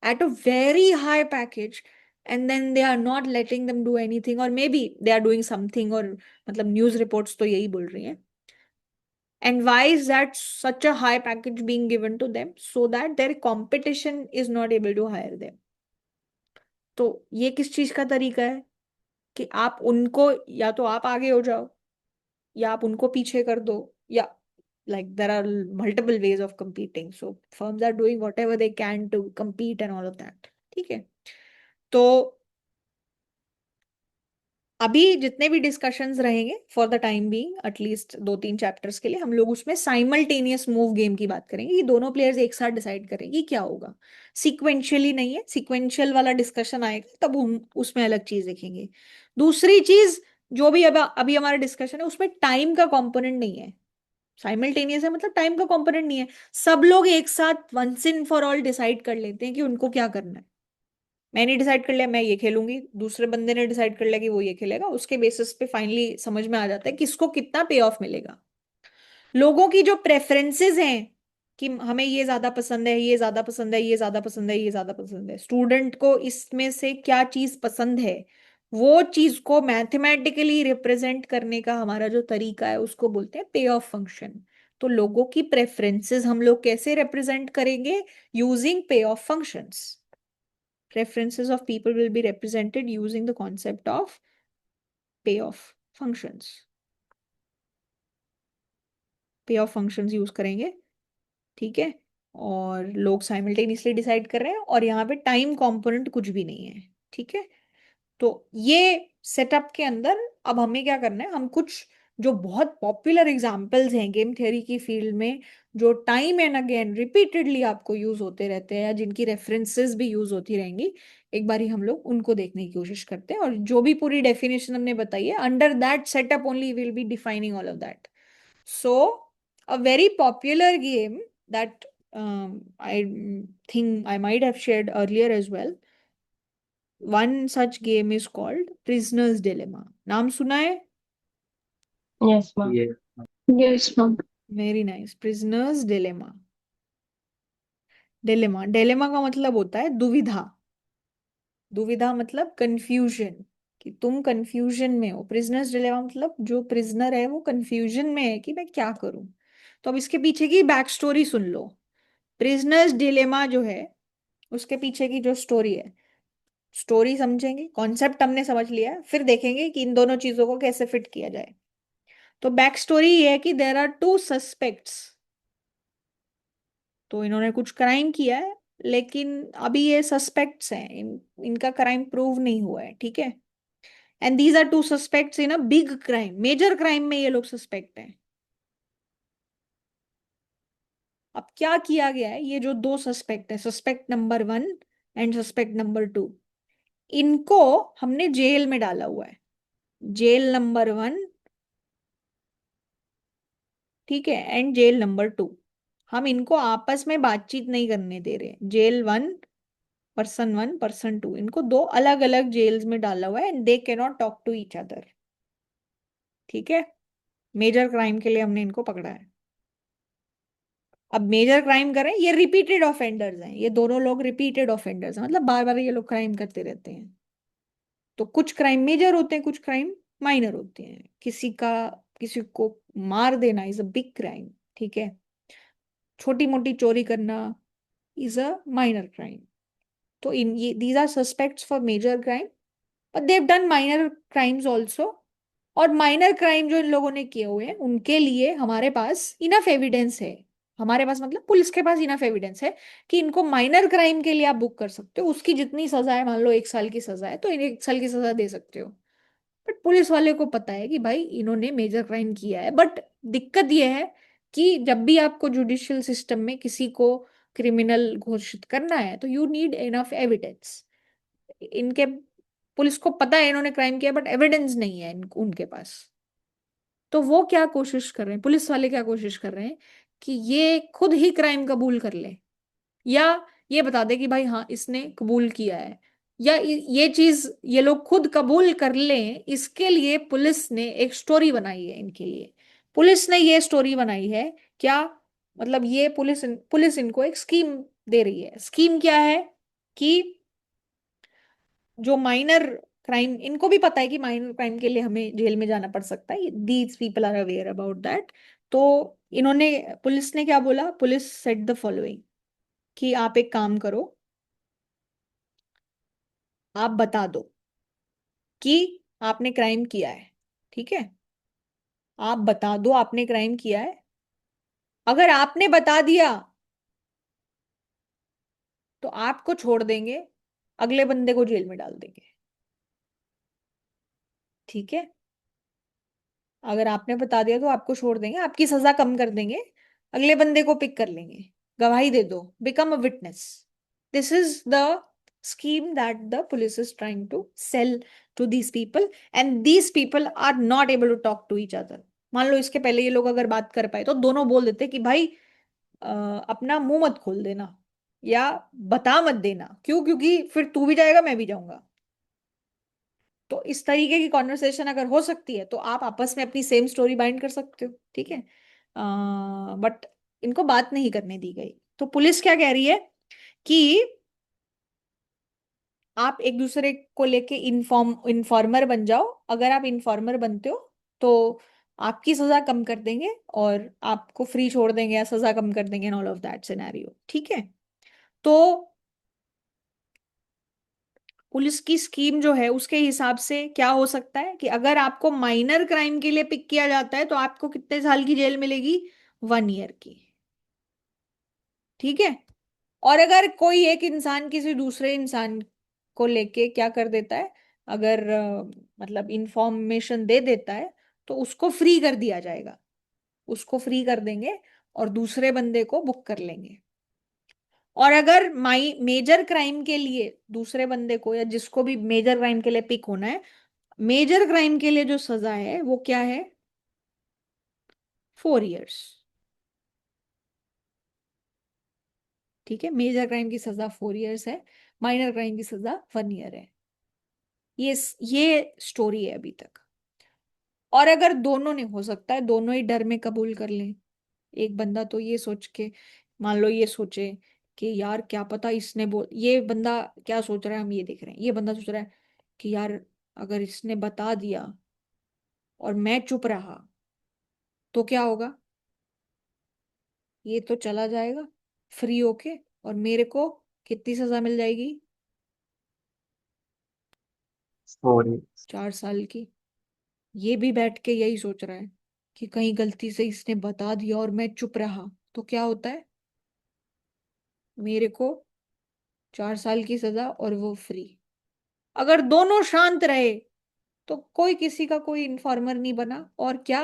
at a very high package, and then they are not letting them do anything, और maybe they are doing something, और मतलब news reports तो यही बोल रही हैं। And why is that such a high package being given to them? So that their competition is not able to hire them. तो ये किस चीज का तरीका है? कि आप उनको, या तो आप आगे हो जाओ या आप उनको पीछे कर दो, या like there are multiple ways of competing, so firms are doing whatever they can to compete and all of that, ठीक है? तो अभी जितने भी डिस्कशंस रहेंगे for the time being, at least 2-3 chapters के लिए, हम लोग उसमें साइमल्टेनियस मूव गेम की बात करेंगे, कि दोनों प्लेयर्स एक साथ डिसाइड करेंगे कि क्या होगा। सीक्वेंशियली नहीं है, सीक्वेंशियल वाला डिस्कशन आएगा तब हम उसमें अलग चीज देखेंगे। दूसरी चीज, जो भी अब अभी हमारा डिस्कशन है उसमें टाइम का कॉम्पोनेंट नहीं है। साइमल्टेनियस है मतलब टाइम का कॉम्पोनेंट नहीं है। सब लोग एक साथ once in for all decide कर लेते हैं कि उनको क्या करना है। मैंने डिसाइड कर लिया मैं ये खेलूंगी, दूसरे बंदे ने डिसाइड कर लिया कि वो ये खेलेगा, उसके बेसिस पे फाइनली समझ में आ जाता है किसको कितना पे ऑफ मिलेगा। लोगों की जो प्रेफरेंसेस हैं कि हमें ये ज्यादा पसंद है, ये ज्यादा पसंद है, ये ज्यादा पसंद है, ये ज्यादा पसंद है, स्टूडेंट को इसमें से क्या चीज पसंद है, वो चीज को मैथमेटिकली रिप्रेजेंट करने का हमारा जो तरीका है उसको बोलते हैं पे ऑफ फंक्शन। तो लोगों की प्रेफरेंसेस हम लोग कैसे रिप्रेजेंट करेंगे? यूजिंग पे of functions. Preferences of people will be represented using the concept of payoff functions. payoff functions use करेंगे, ठीक है? और लोग साइमल्टेनियसली डिसाइड कर रहे हैं और यहाँ पे टाइम कंपोनेंट कुछ भी नहीं है, ठीक है? तो ये सेटअप के अंदर अब हमें क्या करना है, हम कुछ जो बहुत पॉपुलर एग्जांपल्स हैं गेम थ्योरी की फील्ड में, जो टाइम एंड अगेन रिपीटेडली आपको यूज होते रहते हैं या जिनकी रेफरेंसेस भी यूज होती रहेंगी, एक बारी हम लोग उनको देखने की कोशिश करते हैं, और जो भी पूरी डेफिनेशन हमने बताई है, under that setup only will be defining all of that. So a very popular game that I think I might have shared earlier as well. One such game is called Prisoner's Dilemma. नाम सुना है? Yes, ma'am. Yes. Yes, ma'am. Very nice. Prisoner's Dilemma. Dilemma, dilemma का मतलब होता है दुविधा। दुविधा मतलब कंफ्यूजन, कि तुम कंफ्यूजन में हो। प्रिजनर्स डिलेमा मतलब जो प्रिजनर है वो कंफ्यूजन में है कि मैं क्या करूं। तो अब इसके पीछे की बैक स्टोरी सुन लो। प्रिजनर्स डिलेमा जो है उसके पीछे की जो स्टोरी है, स्टोरी समझेंगे, कॉन्सेप्ट हमने समझ लिया है, फिर देखेंगे कि इन दोनों चीजों को कैसे फिट किया जाए। तो बैक स्टोरी ये है कि देर आर 2 सस्पेक्ट्स। तो इन्होंने कुछ क्राइम किया है, लेकिन अभी ये सस्पेक्ट्स हैं, इनका क्राइम प्रूव नहीं हुआ है, ठीक है? And these are 2 suspects in a big crime, major crime में ये लोग सस्पेक्ट हैं। अब क्या किया गया है, ये जो दो सस्पेक्ट है, suspect number 1 and suspect number 2, इनको हमने जेल में डाला हुआ है, जेल नंबर 1, ठीक है, एंड जेल नंबर 2। हम इनको आपस में बातचीत नहीं करने दे रहे, जेल 1 पर्सन 1 पर्सन 2, इनको दो अलग अलग जेल्स में डाला हुआ है and they can not talk to each other, ठीक है। मेजर क्राइम के लिए हमने इनको पकड़ा है। अब मेजर क्राइम करें, ये रिपीटेड ऑफेंडर्स हैं, ये दोनों लोग रिपीटेड ऑफेंडर्स हैं, मतलब बार बार ये लोग क्राइम करते रहते हैं। तो कुछ क्राइम मेजर होते हैं, कुछ क्राइम माइनर होते हैं। किसी को मार देना इज अ बिग क्राइम, ठीक है। छोटी मोटी चोरी करना इज अ माइनर क्राइम। तो इन ये these are suspects for major crime, but they have done minor crimes also. और माइनर क्राइम जो इन लोगों ने किए हुए हैं उनके लिए हमारे पास इनफ एविडेंस है, हमारे पास मतलब पुलिस के पास इनफ एविडेंस है कि इनको माइनर क्राइम के लिए आप बुक कर सकते हो। उसकी जितनी सजा है, मान लो 1 साल की सजा है, तो इन्हें 1 साल की सजा दे सकते हो। बट पुलिस वाले को पता है कि भाई इन्होंने मेजर क्राइम किया है। बट दिक्कत यह है कि जब भी आपको जुडिशियल सिस्टम में किसी को क्रिमिनल घोषित करना है तो यू नीड इनफ एविडेंस। इनके पुलिस को पता है इन्होंने क्राइम किया, बट एविडेंस नहीं है उनके पास। तो वो क्या कोशिश कर रहे हैं, पुलिस वाले क्या कोशिश कर रहे हैं कि ये खुद ही क्राइम कबूल कर ले, या ये बता दे कि भाई हाँ इसने कबूल किया है, या ये चीज ये लोग खुद कबूल कर लें। इसके लिए पुलिस ने एक स्टोरी बनाई है इनके लिए। पुलिस ने ये स्टोरी बनाई है क्या, मतलब ये पुलिस इनको एक स्कीम दे रही है। स्कीम क्या है कि जो माइनर क्राइम, इनको भी पता है कि माइनर क्राइम के लिए हमें जेल में जाना पड़ सकता है, these people are aware about that. तो इन्होंने, पुलिस ने क्या बोला, पुलिस सेड द फॉलोइंग कि आप एक काम करो, आप बता दो कि आपने क्राइम किया है, ठीक है। आप बता दो आपने क्राइम किया है। अगर आपने बता दिया तो आपको छोड़ देंगे, अगले बंदे को जेल में डाल देंगे, ठीक है। अगर आपने बता दिया तो आपको छोड़ देंगे, आपकी सजा कम कर देंगे, अगले बंदे को पिक कर लेंगे, गवाही दे दो, become a witness. This is the scheme that the police is trying to sell to these people, and these people are not able to talk to each other। मान लो इसके पहले ये लोग अगर बात कर पाए तो दोनों बोल देते कि भाई अपना मुंह मत खोल देना या बता मत देना, क्यों, क्योंकि फिर तू भी जाएगा मैं भी जाऊंगा। तो इस तरीके की कॉन्वर्सेशन अगर हो सकती है तो आप आपस में अपनी सेम स्टोरी बाइंड कर सकते हो, ठीक है। बट इनको बात नहीं करने दी गई। तो पुलिस क्या कह रही है कि आप एक दूसरे को लेके इन्फॉर्मर बन जाओ। अगर आप इन्फॉर्मर बनते हो तो आपकी सजा कम कर देंगे और आपको फ्री छोड़ देंगे या सजा कम कर देंगे, ऑल ऑफ दैट सिनेरियो, ठीक है। तो पुलिस की स्कीम जो है उसके हिसाब से क्या हो सकता है कि अगर आपको माइनर क्राइम के लिए पिक किया जाता है तो आपको कितने साल की जेल मिलेगी, 1 ईयर की, ठीक है। और अगर कोई एक इंसान किसी दूसरे इंसान को लेके क्या कर देता है, अगर मतलब इंफॉर्मेशन दे देता है तो उसको फ्री कर दिया जाएगा, उसको फ्री कर देंगे और दूसरे बंदे को बुक कर लेंगे। और अगर माई मेजर क्राइम के लिए दूसरे बंदे को या जिसको भी मेजर क्राइम के लिए पिक होना है, मेजर क्राइम के लिए जो सजा है वो क्या है, 4 इयर्स, ठीक है। मेजर क्राइम की सजा 4 इयर्स है, माइनर क्राइम की सजा 1 ईयर है। ये स्टोरी है अभी तक। और अगर दोनों ने, हो सकता है दोनों ही डर में कबूल कर लें। एक बंदा तो ये सोच के, मान लो ये सोचे कि यार क्या पता इसने बोल, ये बंदा क्या सोच रहा है हम ये देख रहे हैं, ये बंदा सोच रहा है कि यार अगर इसने बता दिया और मैं चुप रहा तो क्या होगा, ये तो चला जाएगा फ्री होके और मेरे को कितनी सजा मिल जाएगी, सॉरी। 4 साल की। ये भी बैठ के यही सोच रहा है कि कहीं गलती से इसने बता दिया और मैं चुप रहा तो क्या होता है, मेरे को 4 साल की सजा और वो फ्री। अगर दोनों शांत रहे तो कोई किसी का कोई इन्फॉर्मर नहीं बना, और क्या,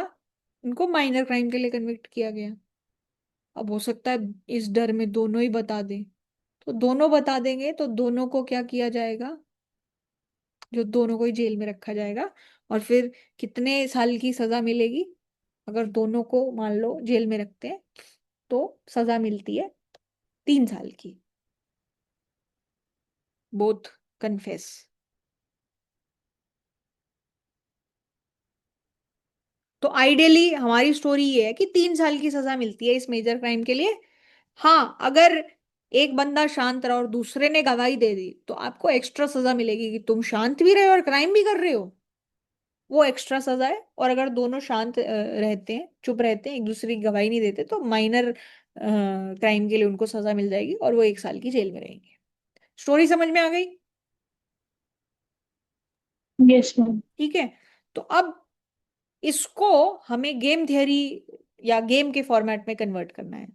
इनको माइनर क्राइम के लिए कन्विक्ट किया गया। अब हो सकता है इस डर में दोनों ही बता दें, तो दोनों बता देंगे तो दोनों को क्या किया जाएगा, जो दोनों को ही जेल में रखा जाएगा। और फिर कितने साल की सजा मिलेगी, अगर दोनों को मान लो जेल में रखते हैं तो सजा मिलती है 3 साल की। Both confess. तो आइडियली हमारी स्टोरी ये है कि 3 साल की सजा मिलती है इस मेजर क्राइम के लिए। हाँ, अगर एक बंदा शांत रहा और दूसरे ने गवाही दे दी तो आपको एक्स्ट्रा सजा मिलेगी कि तुम शांत भी रहे हो और क्राइम भी कर रहे हो, वो एक्स्ट्रा सजा है। और अगर दोनों शांत रहते हैं, चुप रहते हैं, एक दूसरे की गवाही नहीं देते, तो माइनर क्राइम के लिए उनको सजा मिल जाएगी और वो 1 साल की जेल में रहेंगे। स्टोरी समझ में आ गई? Yes ma'am. ठीक है। तो अब इसको हमें गेम थियरी या गेम के फॉर्मेट में कन्वर्ट करना है।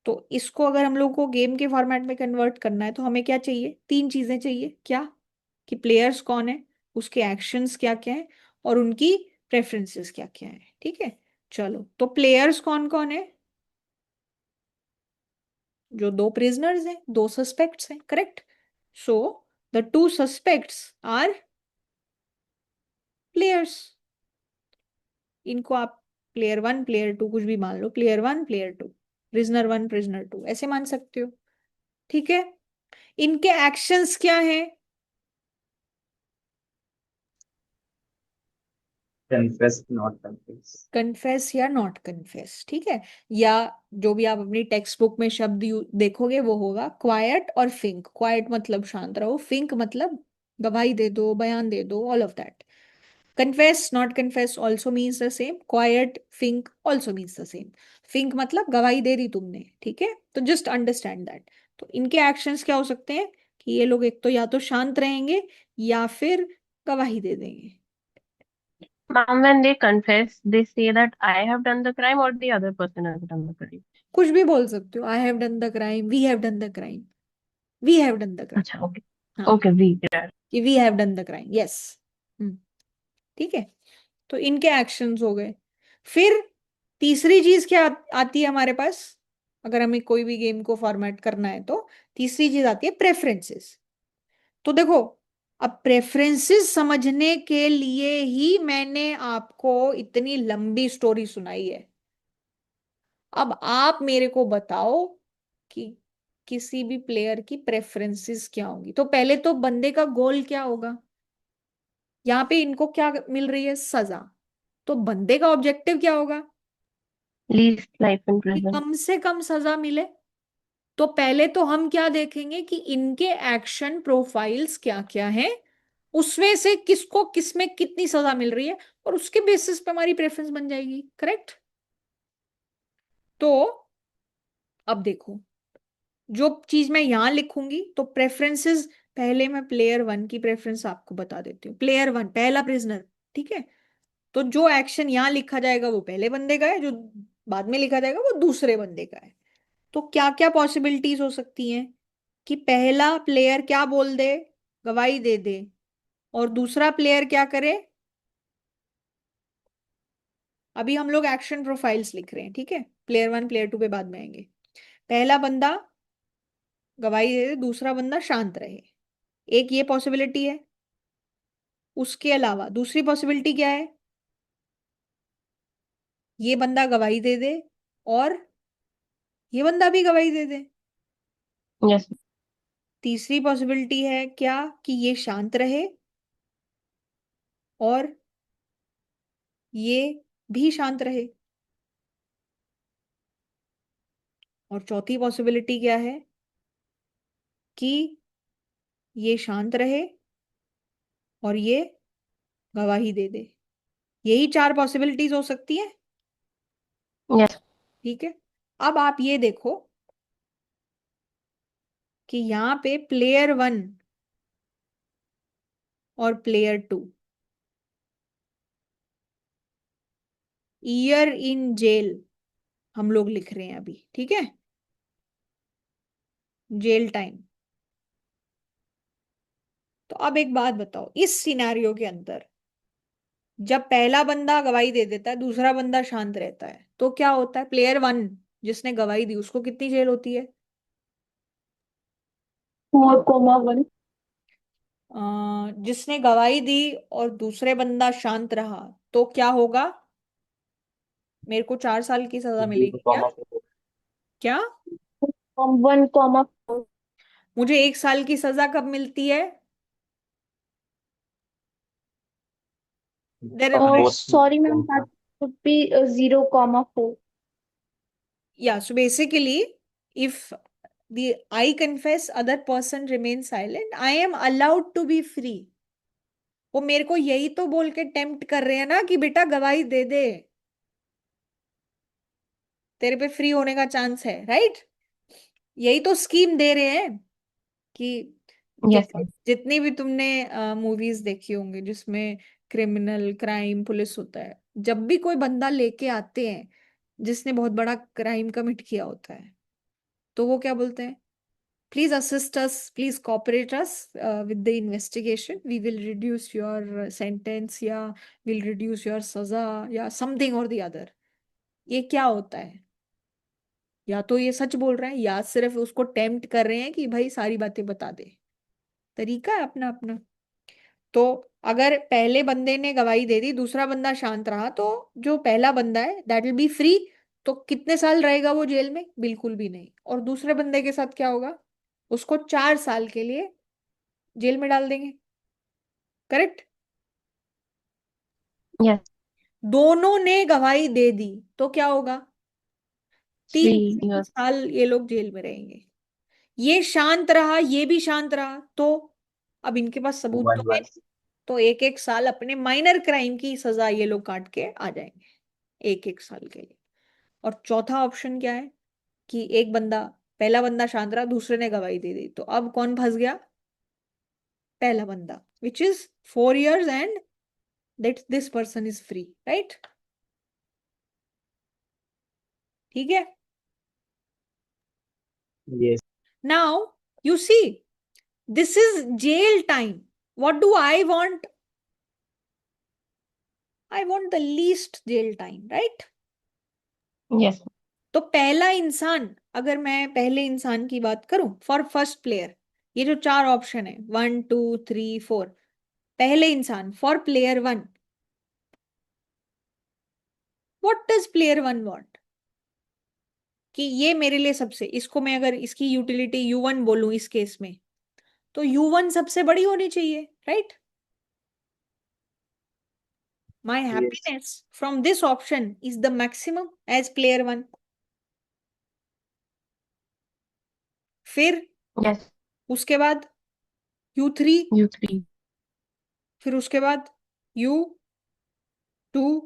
तो इसको अगर हम लोग को गेम के फॉर्मेट में कन्वर्ट करना है तो हमें क्या चाहिए, 3 चीजें चाहिए। क्या? कि प्लेयर्स कौन है, उसके एक्शंस क्या क्या है, और उनकी प्रेफरेंसेस क्या क्या है। ठीक है, चलो तो प्लेयर्स कौन कौन है? जो 2 प्रिजनर्स हैं, 2 सस्पेक्ट्स हैं, correct. So the 2 suspects are players. इनको आप प्लेयर 1 प्लेयर 2 कुछ भी मान लो, प्लेयर 1 प्लेयर 2, प्रिजनर 1 प्रिजनर 2 ऐसे मान सकते हो। ठीक है। इनके एक्शंस क्या है? Confess, not confess. कन्फेस या नॉट कन्फेस। ठीक है। या जो भी आप अपनी टेक्स्ट बुक में शब्द देखोगे वो होगा क्वाइट और फिंक। क्वाइट मतलब शांत रहो, फिंक मतलब गवाही दे दो, बयान दे दो, all of that. Confess not confess also means the same, quite Fink also means the same. Fink मतलब गवाही दे दी तुमने, ठीक है। तो जस्ट अंडरस्टैंड दैट। तो इनके एक्शंस क्या हो सकते हैं कि ये लोग एक तो या तो शांत रहेंगे या फिर गवाही दे देंगे। Ma'am, when they confess, they say that I have done the crime or the other person has done the crime. कुछ भी बोल सकते हो, I have done the crime, we have done the crime, we have done the crime. अच्छा, okay. हाँ, Okay, we did. कि we have done the crime, yes. ठीक है। तो इनके एक्शंस हो गए। फिर तीसरी चीज क्या आती है हमारे पास, अगर हमें कोई भी गेम को फॉर्मेट करना है तो तीसरी चीज आती है प्रेफरेंसेस। तो देखो, अब प्रेफरेंसेस समझने के लिए ही मैंने आपको इतनी लंबी स्टोरी सुनाई है। अब आप मेरे को बताओ कि किसी भी प्लेयर की प्रेफरेंसेस क्या होंगी। तो पहले तो बंदे का गोल क्या होगा, यहाँ पे इनको क्या मिल रही है, सजा। तो बंदे का ऑब्जेक्टिव क्या होगा Least life in कि prison. कम से कम सजा मिले। तो पहले तो हम क्या देखेंगे कि इनके एक्शन प्रोफाइल्स क्या क्या हैं, उसमें से किसको किसमें कितनी सजा मिल रही है, और उसके बेसिस पे हमारी प्रेफरेंस बन जाएगी, करेक्ट। तो अब देखो, जो चीज मैं यहां लिखूंगी तो प्रेफरेंसेस, पहले मैं प्लेयर 1 की प्रेफरेंस आपको बता देती हूँ। प्लेयर 1 पहला प्रिजनर, ठीक है। तो जो एक्शन यहां लिखा जाएगा वो पहले बंदे का है, जो बाद में लिखा जाएगा वो दूसरे बंदे का है। तो क्या क्या पॉसिबिलिटीज हो सकती हैं कि पहला प्लेयर क्या बोल दे, गवाही दे दे, और दूसरा प्लेयर क्या करे। अभी हम लोग एक्शन प्रोफाइल्स लिख रहे हैं, ठीक है। प्लेयर 1 प्लेयर 2 पे बाद में आएंगे। पहला बंदा गवाही दे दे, दूसरा बंदा शांत रहे, एक ये पॉसिबिलिटी है। उसके अलावा दूसरी पॉसिबिलिटी क्या है, ये बंदा गवाही दे दे और ये बंदा भी गवाही दे दे। Yes. तीसरी पॉसिबिलिटी है क्या, कि ये शांत रहे और ये भी शांत रहे। और चौथी पॉसिबिलिटी क्या है कि ये शांत रहे और ये गवाही दे दे। यही 4 पॉसिबिलिटीज हो सकती है, Yes. ठीक है। अब आप ये देखो कि यहाँ पे प्लेयर 1 और प्लेयर 2 ईयर इन जेल हम लोग लिख रहे हैं अभी, ठीक है, जेल टाइम। तो अब एक बात बताओ, इस सिनेरियो के अंदर जब पहला बंदा गवाही दे देता है, दूसरा बंदा शांत रहता है, तो क्या होता है, प्लेयर 1 जिसने गवाही दी उसको कितनी जेल होती है? 4,1। जिसने गवाही दी और दूसरे बंदा शांत रहा तो क्या होगा? मेरे को 4 साल की सजा मिलेगी क्या? 0,4। क्या? 1,4। मुझे 1 साल की सजा कब मिलती है? देर Both sorry ma'am, that would be 0,4। yeah, so basically if the I confess, other person remains silent, I am allowed to be free. वो मेरे को यही तो बोल के टेम्प्ट कर रहे हैं ना कि बेटा गवाही दे दे, तेरे पे फ्री होने का चांस है, राइट? यही तो स्कीम दे रहे हैं कि Yes, जैसे ma'am. जितनी भी तुमने मूवीज देखी होंगे जिसमें क्रिमिनल क्राइम पुलिस होता है, जब भी कोई बंदा लेके आते हैं जिसने बहुत बड़ा क्राइम कमिट किया होता है, तो वो क्या बोलते हैं? Please assist us, please cooperate us with the investigation, we will reduce your sentence या विल रिड्यूस योर सजा या समथिंग और द अदर। ये क्या होता है? या तो ये सच बोल रहे हैं या सिर्फ उसको टेम्प्ट कर रहे हैं कि भाई सारी बातें बता दे। तरीका है अपना अपना। तो अगर पहले बंदे ने गवाही दे दी, दूसरा बंदा शांत रहा, तो जो पहला बंदा है दैट विल बी फ्री। तो कितने साल रहेगा वो जेल में? बिल्कुल भी नहीं। और दूसरे बंदे के साथ क्या होगा? उसको 4 साल के लिए जेल में डाल देंगे। करेक्ट? Yes, दोनों ने गवाही दे दी तो क्या होगा? तीन 3 years. साल ये लोग जेल में रहेंगे। ये शांत रहा, ये भी शांत रहा, तो अब इनके पास सबूत तो है 1 1। नहीं। तो एक एक साल अपने माइनर क्राइम की सजा ये लोग काट के आ जाएंगे, एक एक साल के लिए। और चौथा ऑप्शन क्या है? कि एक बंदा, पहला बंदा शांत रहा, दूसरे ने गवाही दे दी, तो अब कौन फंस गया? पहला बंदा, which is 4 years and that this person is free, right? ठीक है। Yes. Now you see, this is jail time. What do I want? I want the least jail time, right? Yes, तो पहला इंसान, अगर मैं पहले इंसान की बात करूं फॉर फर्स्ट प्लेयर, ये जो 4 ऑप्शन है 1 2 3 4, पहले इंसान for player 1, what does player 1 want? कि ये मेरे लिए सबसे, इसको मैं अगर इसकी यूटिलिटी U1 बोलूं इस केस में, तो U1 सबसे बड़ी होनी चाहिए, right? My Yes. Happiness from this option is the maximum age player 1। फिर yes, उसके बाद U3, you 3. फिर उसके बाद U2,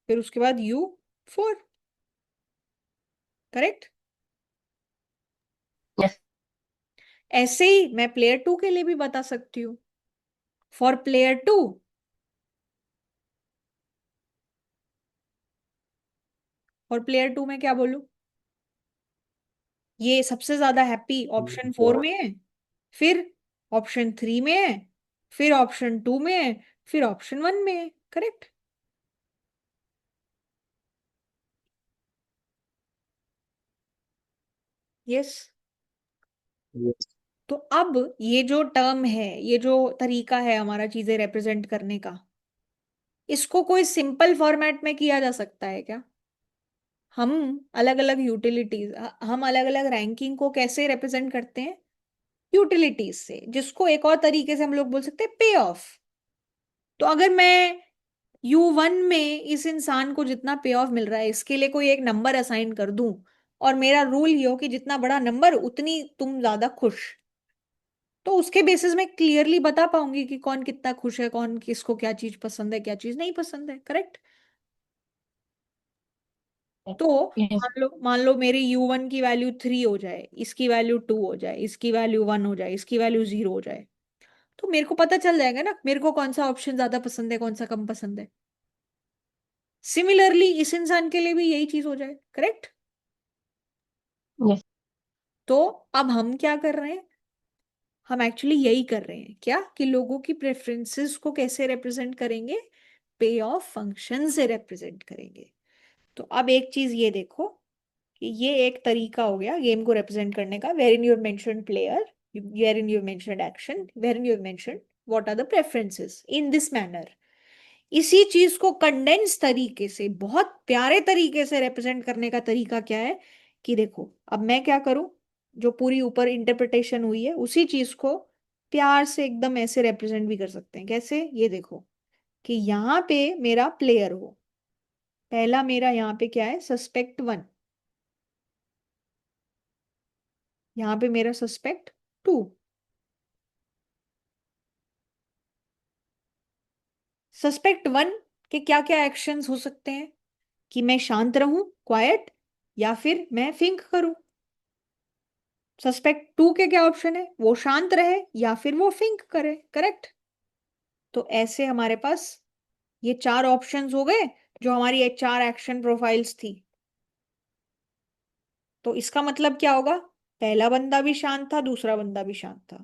फिर उसके बाद U4। करेक्ट? Yes, ऐसे ही मैं प्लेयर 2 के लिए भी बता सकती हूँ। फॉर प्लेयर 2, और प्लेयर 2 में क्या बोलूं? ये सबसे ज्यादा हैप्पी ऑप्शन 4 में है, फिर ऑप्शन 3 में है, फिर ऑप्शन 2 में है, फिर ऑप्शन 1 में है। करेक्ट? यस। Yes. तो अब ये जो टर्म है, ये जो तरीका है हमारा चीजें रिप्रेजेंट करने का, इसको कोई सिंपल फॉर्मेट में किया जा सकता है क्या? हम अलग अलग यूटिलिटीज, हम अलग अलग रैंकिंग को कैसे रिप्रेजेंट करते हैं? यूटिलिटीज से, जिसको एक और तरीके से हम लोग बोल सकते हैं पे ऑफ। तो अगर मैं U1 में इस इंसान को जितना पे ऑफ मिल रहा है इसके लिए कोई एक नंबर असाइन कर दूं, और मेरा रूल ये हो कि जितना बड़ा नंबर उतनी तुम ज्यादा खुश, तो उसके बेसिस में क्लियरली बता पाऊंगी कि कौन कितना खुश है, कौन किसको क्या चीज पसंद है, क्या चीज नहीं पसंद है। करेक्ट? तो yes, मान लो मेरी U1 की वैल्यू 3 हो जाए, इसकी वैल्यू 2 हो जाए, इसकी वैल्यू 1 हो जाए, इसकी वैल्यू 0 हो जाए, तो मेरे को पता चल जाएगा ना मेरे को कौन सा ऑप्शन ज्यादा पसंद है, कौन सा कम पसंद है। सिमिलरली इस इंसान के लिए भी यही चीज हो जाए। करेक्ट? yes, तो अब हम क्या कर रहे हैं? हम एक्चुअली यही कर रहे हैं क्या, कि लोगों की प्रेफरेंसेस को कैसे रिप्रेजेंट करेंगे? पे ऑफ फंक्शन से रिप्रेजेंट करेंगे। तो अब एक चीज ये देखो, कि ये एक तरीका हो गया गेम को रिप्रेजेंट करने का, where in you mention player, where in you mention action, where in you mention what are the preferences in this manner. इसी चीज को कंडेंस तरीके से, बहुत प्यारे तरीके से रिप्रेजेंट करने का तरीका क्या है कि देखो अब मैं क्या करूं, जो पूरी ऊपर इंटरप्रिटेशन हुई है उसी चीज को प्यार से एकदम ऐसे रिप्रेजेंट भी कर सकते हैं। कैसे, ये देखो कि यहाँ पे मेरा प्लेयर हो, पहला मेरा यहाँ पे क्या है, सस्पेक्ट 1, यहाँ पे मेरा सस्पेक्ट 2। सस्पेक्ट 1 के क्या क्या एक्शंस हो सकते हैं कि मैं शांत रहूं, क्वाइट, या फिर मैं थिंक करूं। सस्पेक्ट 2 के क्या ऑप्शन है, वो शांत रहे या फिर वो थिंक करे। करेक्ट। तो ऐसे हमारे पास ये 4 ऑप्शंस हो गए जो हमारी ये 4 एक्शन प्रोफाइल्स थी। तो इसका मतलब क्या होगा, पहला बंदा भी शांत था, दूसरा बंदा भी शांत था।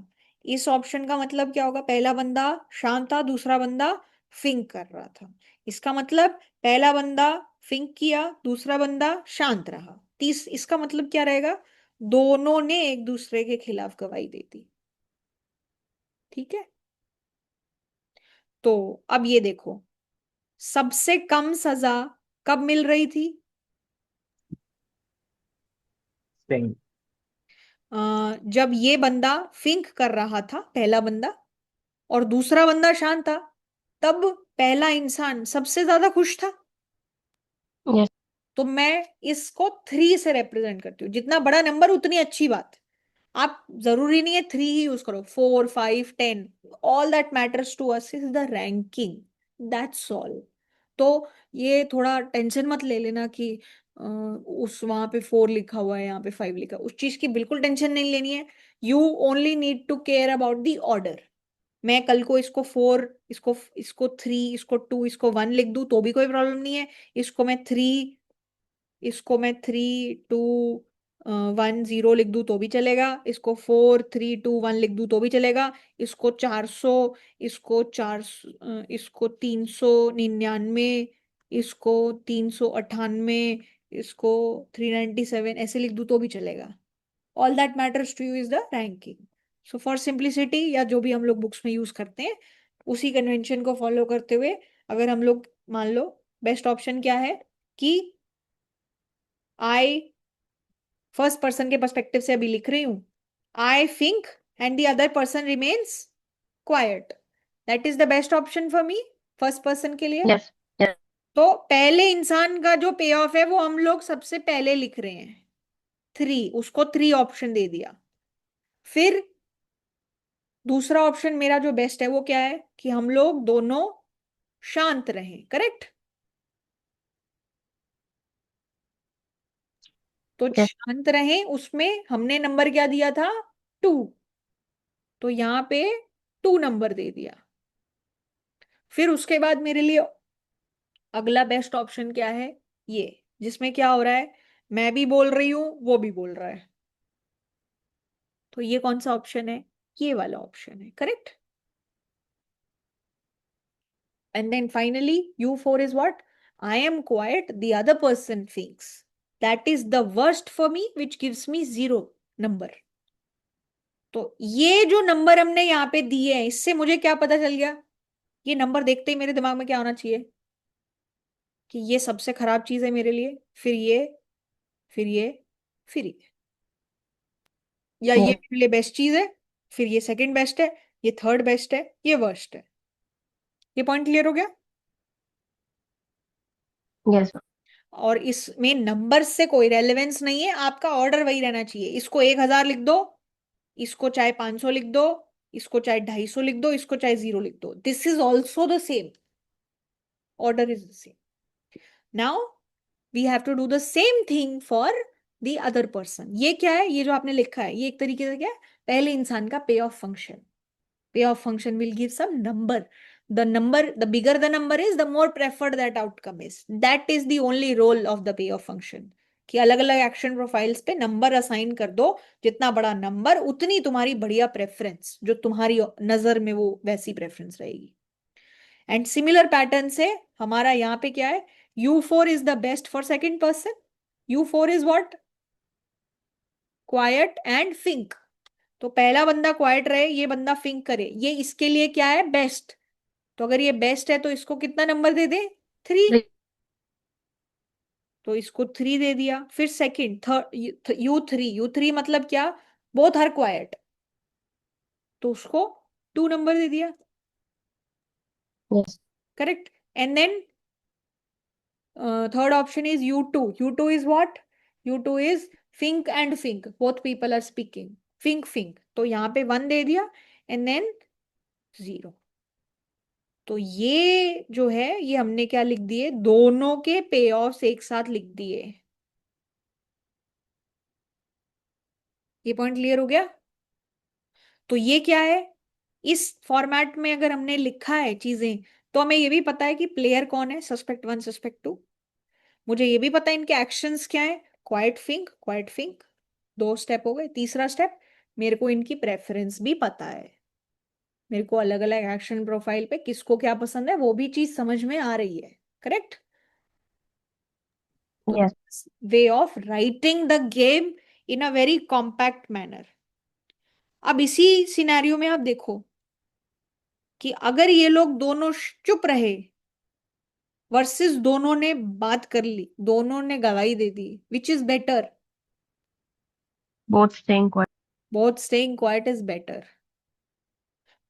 इस ऑप्शन का मतलब क्या होगा, पहला बंदा शांत था, दूसरा बंदा थिंक कर रहा था। इसका मतलब पहला बंदा थिंक किया, दूसरा बंदा शांत रहा। इसका मतलब क्या रहेगा, दोनों ने एक दूसरे के खिलाफ गवाही दे दी। ठीक है। तो अब ये देखो, सबसे कम सजा कब मिल रही थी, Sting. जब ये बंदा थिंक कर रहा था, पहला बंदा, और दूसरा बंदा शांत था, तब पहला इंसान सबसे ज्यादा खुश था। Yes. तो मैं इसको 3 से रिप्रेजेंट करती हूँ। जितना बड़ा नंबर उतनी अच्छी बात। आप जरूरी नहीं है 3 ही यूज करो, 4, 5, 10, all that matters to us is the ranking, that's all. तो ये थोड़ा टेंशन मत ले लेना कि उस वहां पे 4 लिखा हुआ है, यहाँ पे 5 लिखा, उस चीज की बिल्कुल टेंशन नहीं लेनी है। You only need to care about the order. मैं कल को इसको 4, इसको 3, इसको 2, इसको 1 लिख दूं तो भी कोई प्रॉब्लम नहीं है। इसको मैं 3, 2, 1, 0 लिख दूं तो भी चलेगा। इसको 4, 3, 2, 1 लिख दूं तो भी चलेगा। इसको 400, इसको 399, इसको 398, इसको 397 ऐसे लिख दूं तो भी चलेगा। All that matters to you is the ranking. So for simplicity, या जो भी हम लोग बुक्स में यूज करते हैं, उसी कन्वेंशन को फॉलो करते हुए अगर हम लोग मान लो, बेस्ट ऑप्शन क्या है कि आई फर्स्ट पर्सन के पर्सपेक्टिव से अभी लिख रही हूं, I think and the other person remains quite, that is the best option for me first person के लिए। Yes. Yes. तो पहले इंसान का जो पे ऑफ है वो हम लोग सबसे पहले लिख रहे हैं, 3, उसको 3 ऑप्शन दे दिया। फिर दूसरा ऑप्शन मेरा जो बेस्ट है वो क्या है कि हम लोग दोनों शांत रहें। करेक्ट। तो Yes. शांत रहें, उसमें हमने नंबर क्या दिया था, 2, तो यहाँ पे 2 नंबर दे दिया। फिर उसके बाद मेरे लिए अगला बेस्ट ऑप्शन क्या है, ये जिसमें क्या हो रहा है, मैं भी बोल रही हूं, वो भी बोल रहा है। तो ये कौन सा ऑप्शन है, ये वाला ऑप्शन है। Correct. And then finally, U4 is what? I am quiet, the other person thinks. That is the worst for me, which gives me 0 number. तो ये जो नंबर हमने यहाँ पे दिए हैं, इससे मुझे क्या पता चल गया, ये नंबर देखते ही मेरे दिमाग में क्या होना चाहिए कि ये सबसे खराब चीज है मेरे लिए, फिर ये, फिर ये, फिर ये, या ये Yes. मेरे लिए बेस्ट चीज है, फिर ये सेकंड बेस्ट है, ये थर्ड बेस्ट है, ये वर्स्ट है। ये पॉइंट क्लियर हो गया। Yes. और इसमें नंबर से कोई रेलेवेंस नहीं है, आपका ऑर्डर वही रहना चाहिए। इसको 1000 लिख दो, इसको चाहे 500 लिख दो, इसको चाहे 250 लिख दो, इसको चाहे 0 लिख दो, this is also the same, order is the same. Now we have to do the same thing for the other person. ये क्या है, ये जो आपने लिखा है, ये एक तरीके से क्या है, पहले इंसान का पे of function. Payoff function will give some number. The bigger the number is, the more preferred that outcome is. That is the only role of the payoff function. कि अलग अलग एक्शन प्रोफाइल्स पे नंबर असाइन कर दो, जितना बड़ा number उतनी तुम्हारी बढ़िया प्रेफरेंस, जो तुम्हारी नजर में वो वैसी प्रेफरेंस रहेगी। एंड सिमिलर पैटर्न से हमारा यहाँ पे क्या है, U4 is the best for second person. U4 is what, quiet and think. तो पहला बंदा क्वाइट रहे, ये बंदा थिंक करे, ये इसके लिए क्या है, बेस्ट। तो अगर ये बेस्ट है तो इसको कितना नंबर दे दे, 3। Three. तो इसको 3 दे दिया। फिर सेकंड, थर्ड, यू थ्री मतलब क्या, बोथ आर क्वाइट, तो उसको 2 नंबर दे दिया। Yes. Correct. And then third option is U2. U2 is what? U2 is think and think. Both people are speaking. Think. तो यहाँ पे 1 दे दिया and then 0। तो ये जो है, ये हमने क्या लिख दिए, दोनों के पे ऑफ्स एक साथ लिख दिए। ये पॉइंट क्लियर हो गया? तो ये क्या है, इस फॉर्मेट में अगर हमने लिखा है चीजें, तो हमें ये भी पता है कि प्लेयर कौन है, सस्पेक्ट 1, सस्पेक्ट 2। मुझे ये भी पता है इनके एक्शंस क्या है, क्वाइट थिंक, 2 स्टेप हो गए। तीसरा स्टेप, मेरे को इनकी प्रेफरेंस भी पता है, मेरे को अलग अलग एक्शन प्रोफाइल पे किसको क्या पसंद है वो भी चीज समझ में आ रही है। Correct. Yes. Way of writing the game in a very compact manner. अब इसी सिनेरियो में आप देखो कि अगर ये लोग दोनों चुप रहे वर्सेस दोनों ने बात कर ली, दोनों ने गवाही दे दी, which is better? Both staying quiet. Both staying quiet is better.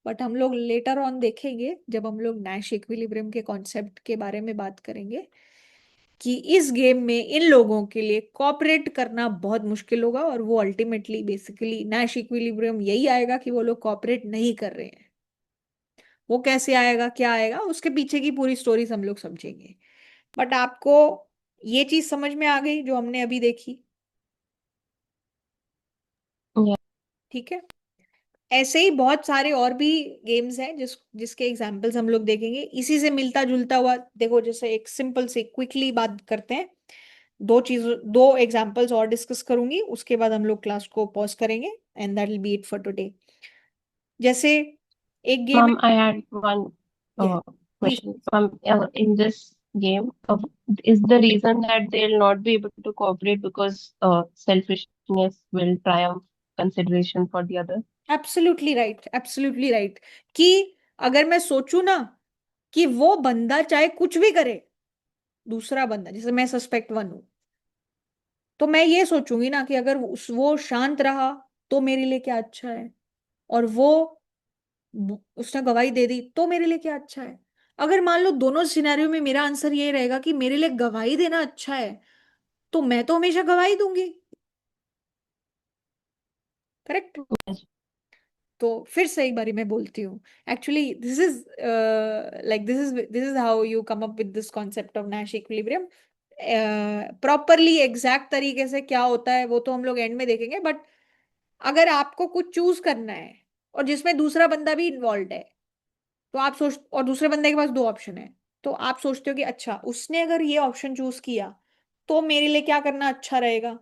But हम लोग लेटर ऑन देखेंगे जब हम लोग नैश इक्विलिब्रियम के कॉन्सेप्ट के बारे में बात करेंगे कि इस गेम में इन लोगों के लिए कॉपरेट करना बहुत मुश्किल होगा, और वो अल्टीमेटली बेसिकली नैश इक्विलिब्रियम यही आएगा कि वो लोग कॉपरेट नहीं कर रहे हैं। वो कैसे आएगा, क्या आएगा, उसके पीछे की पूरी स्टोरी हम लोग समझेंगे। बट आपको ये चीज समझ में आ गई जो हमने अभी देखी? Yeah. ठीक है। ऐसे ही बहुत सारे और भी गेम्स हैं जिसके एग्जाम्पल्स हम लोग देखेंगे इसी से मिलता जुलता हुआ। देखो, जैसे एक सिंपल से क्विकली बात करते हैं, 2 एग्जाम्पल्स और डिस्कस करूंगी, उसके बाद हम लोग क्लास को पॉज करेंगे and that will be it for today. जैसे एक गेम है। Mom, I had one ये please. question. In this game, is the reason that they'll not be able to cooperate because selfishness will triumph consideration for the other? Absolutely right, absolutely right. कि अगर मैं सोचूं ना कि वो बंदा चाहे कुछ भी करे, दूसरा बंदा, जैसे मैं सस्पेक्ट 1 हूं, तो मैं ये सोचूंगी ना कि अगर वो शांत रहा तो मेरे लिए क्या अच्छा है, और वो उसने गवाही दे दी तो मेरे लिए क्या अच्छा है। अगर मान लो दोनों सिनेरियो में मेरा आंसर ये रहेगा कि मेरे लिए गवाही देना अच्छा है, तो मैं तो हमेशा गवाही दूंगी। करेक्ट। Yes. तो फिर से एक बारी मैं बोलती हूँ, actually this is like this is how you come up with this concept of Nash equilibrium. Properly exact तरीके से क्या होता है वो तो हम लोग एंड में देखेंगे, बट अगर आपको कुछ चूज करना है और जिसमें दूसरा बंदा भी इन्वॉल्व है, तो आप सोच, और दूसरे बंदे के पास 2 ऑप्शन है, तो आप सोचते हो कि अच्छा उसने अगर ये ऑप्शन चूज किया तो मेरे लिए क्या करना अच्छा रहेगा,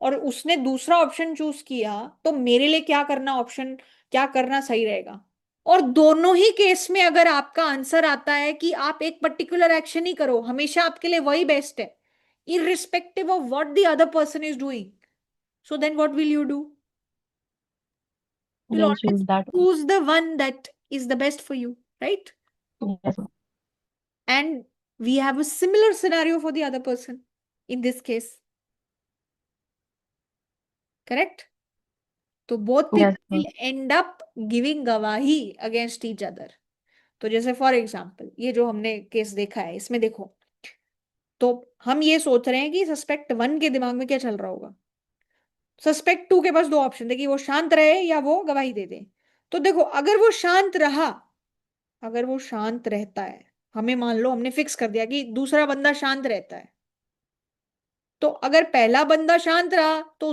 और उसने दूसरा ऑप्शन चूज किया तो मेरे लिए क्या करना सही रहेगा। और दोनों ही केस में अगर आपका आंसर आता है कि आप एक पर्टिकुलर एक्शन ही करो, हमेशा आपके लिए वही बेस्ट है, irrespective of what the other person is doing, so then what will you do? You'll You'll always choose that one. choose the one that is the best for you, right? Yes. And we have a similar scenario for the other person in this case. Correct? तो both Yes. people will end up giving गवाही against each other. तो जैसे for example ये जो हमने case देखा है, इसमें देखो, तो हम ये सोच रहे हैं कि सस्पेक्ट 1 के दिमाग में क्या चल रहा होगा। सस्पेक्ट 2 के पास 2 ऑप्शन थे कि वो शांत रहे या वो गवाही दे दे। तो देखो, अगर वो शांत रहता है, हमें मान लो हमने फिक्स कर दिया कि दूसरा बंदा शांत रहता है, तो अगर पहला बंदा शांत रहा तो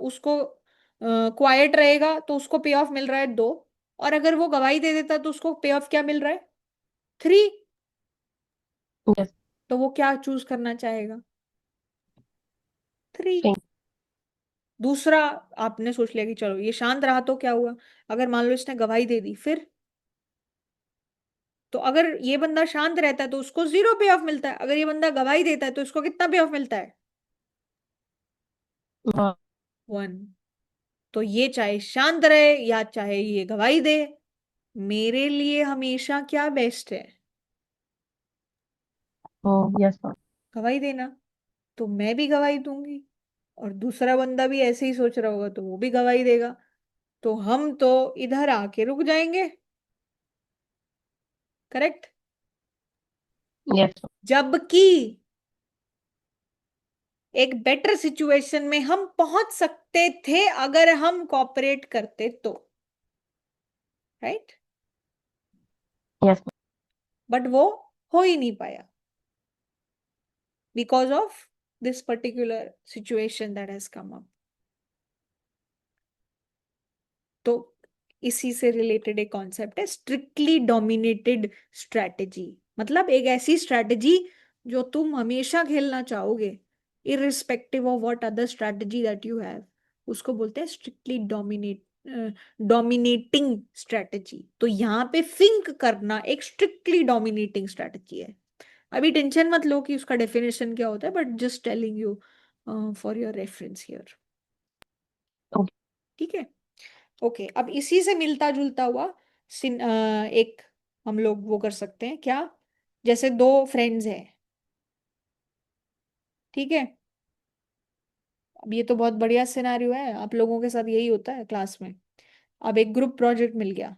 उसको क्वाइट रहेगा, तो उसको पे ऑफ मिल रहा है 2। और अगर वो गवाही दे देता तो उसको पे ऑफ क्या मिल रहा है, 3। Yes. तो वो क्या चूज करना चाहेगा, 3। Think. दूसरा, आपने सोच लिया कि चलो ये शांत रहा तो क्या हुआ, अगर मान लो इसने गवाही दे दी, फिर तो अगर ये बंदा शांत रहता है तो उसको 0 पे ऑफ मिलता है, अगर ये बंदा गवाही देता है तो इसको कितना पे ऑफ मिलता है, Uh, वन। तो ये चाहे शांत रहे या चाहे ये गवाही दे, मेरे लिए हमेशा क्या बेस्ट है? Yes, ma'am. गवाही देना। तो मैं भी गवाही दूंगी, और दूसरा बंदा भी ऐसे ही सोच रहा होगा तो वो भी गवाही देगा। तो हम तो इधर आके रुक जाएंगे। करेक्ट। Yes, ma'am. जबकि एक बेटर सिचुएशन में हम पहुंच सकते थे अगर हम कॉपरेट करते तो। राइट। Yes, ma'am. बट वो हो ही नहीं पाया, because of this particular situation that has come up. तो इसी से रिलेटेड एक कॉन्सेप्ट है स्ट्रिक्टली डोमिनेटेड स्ट्रेटेजी। मतलब एक ऐसी स्ट्रेटेजी जो तुम हमेशा खेलना चाहोगे, irrespective of what other strategy that you have, उसको बोलते हैं स्ट्रिक्टली डोमिनेटिंग स्ट्रेटेजी। तो यहाँ पे थिंक करना एक स्ट्रिक्टली डोमिनेटिंग स्ट्रेटेजी है। अभी टेंशन मत लो कि उसका डेफिनेशन क्या होता है, but just telling you for your reference here. Okay. ठीक है। ओके, अब इसी से मिलता जुलता हुआ एक हम लोग वो कर सकते हैं क्या? जैसे दो फ्रेंड्स हैं, ठीक है। अब ये तो बहुत बढ़िया सिनेरियो है, आप लोगों के साथ यही होता है क्लास में। अब एक ग्रुप प्रोजेक्ट मिल गया,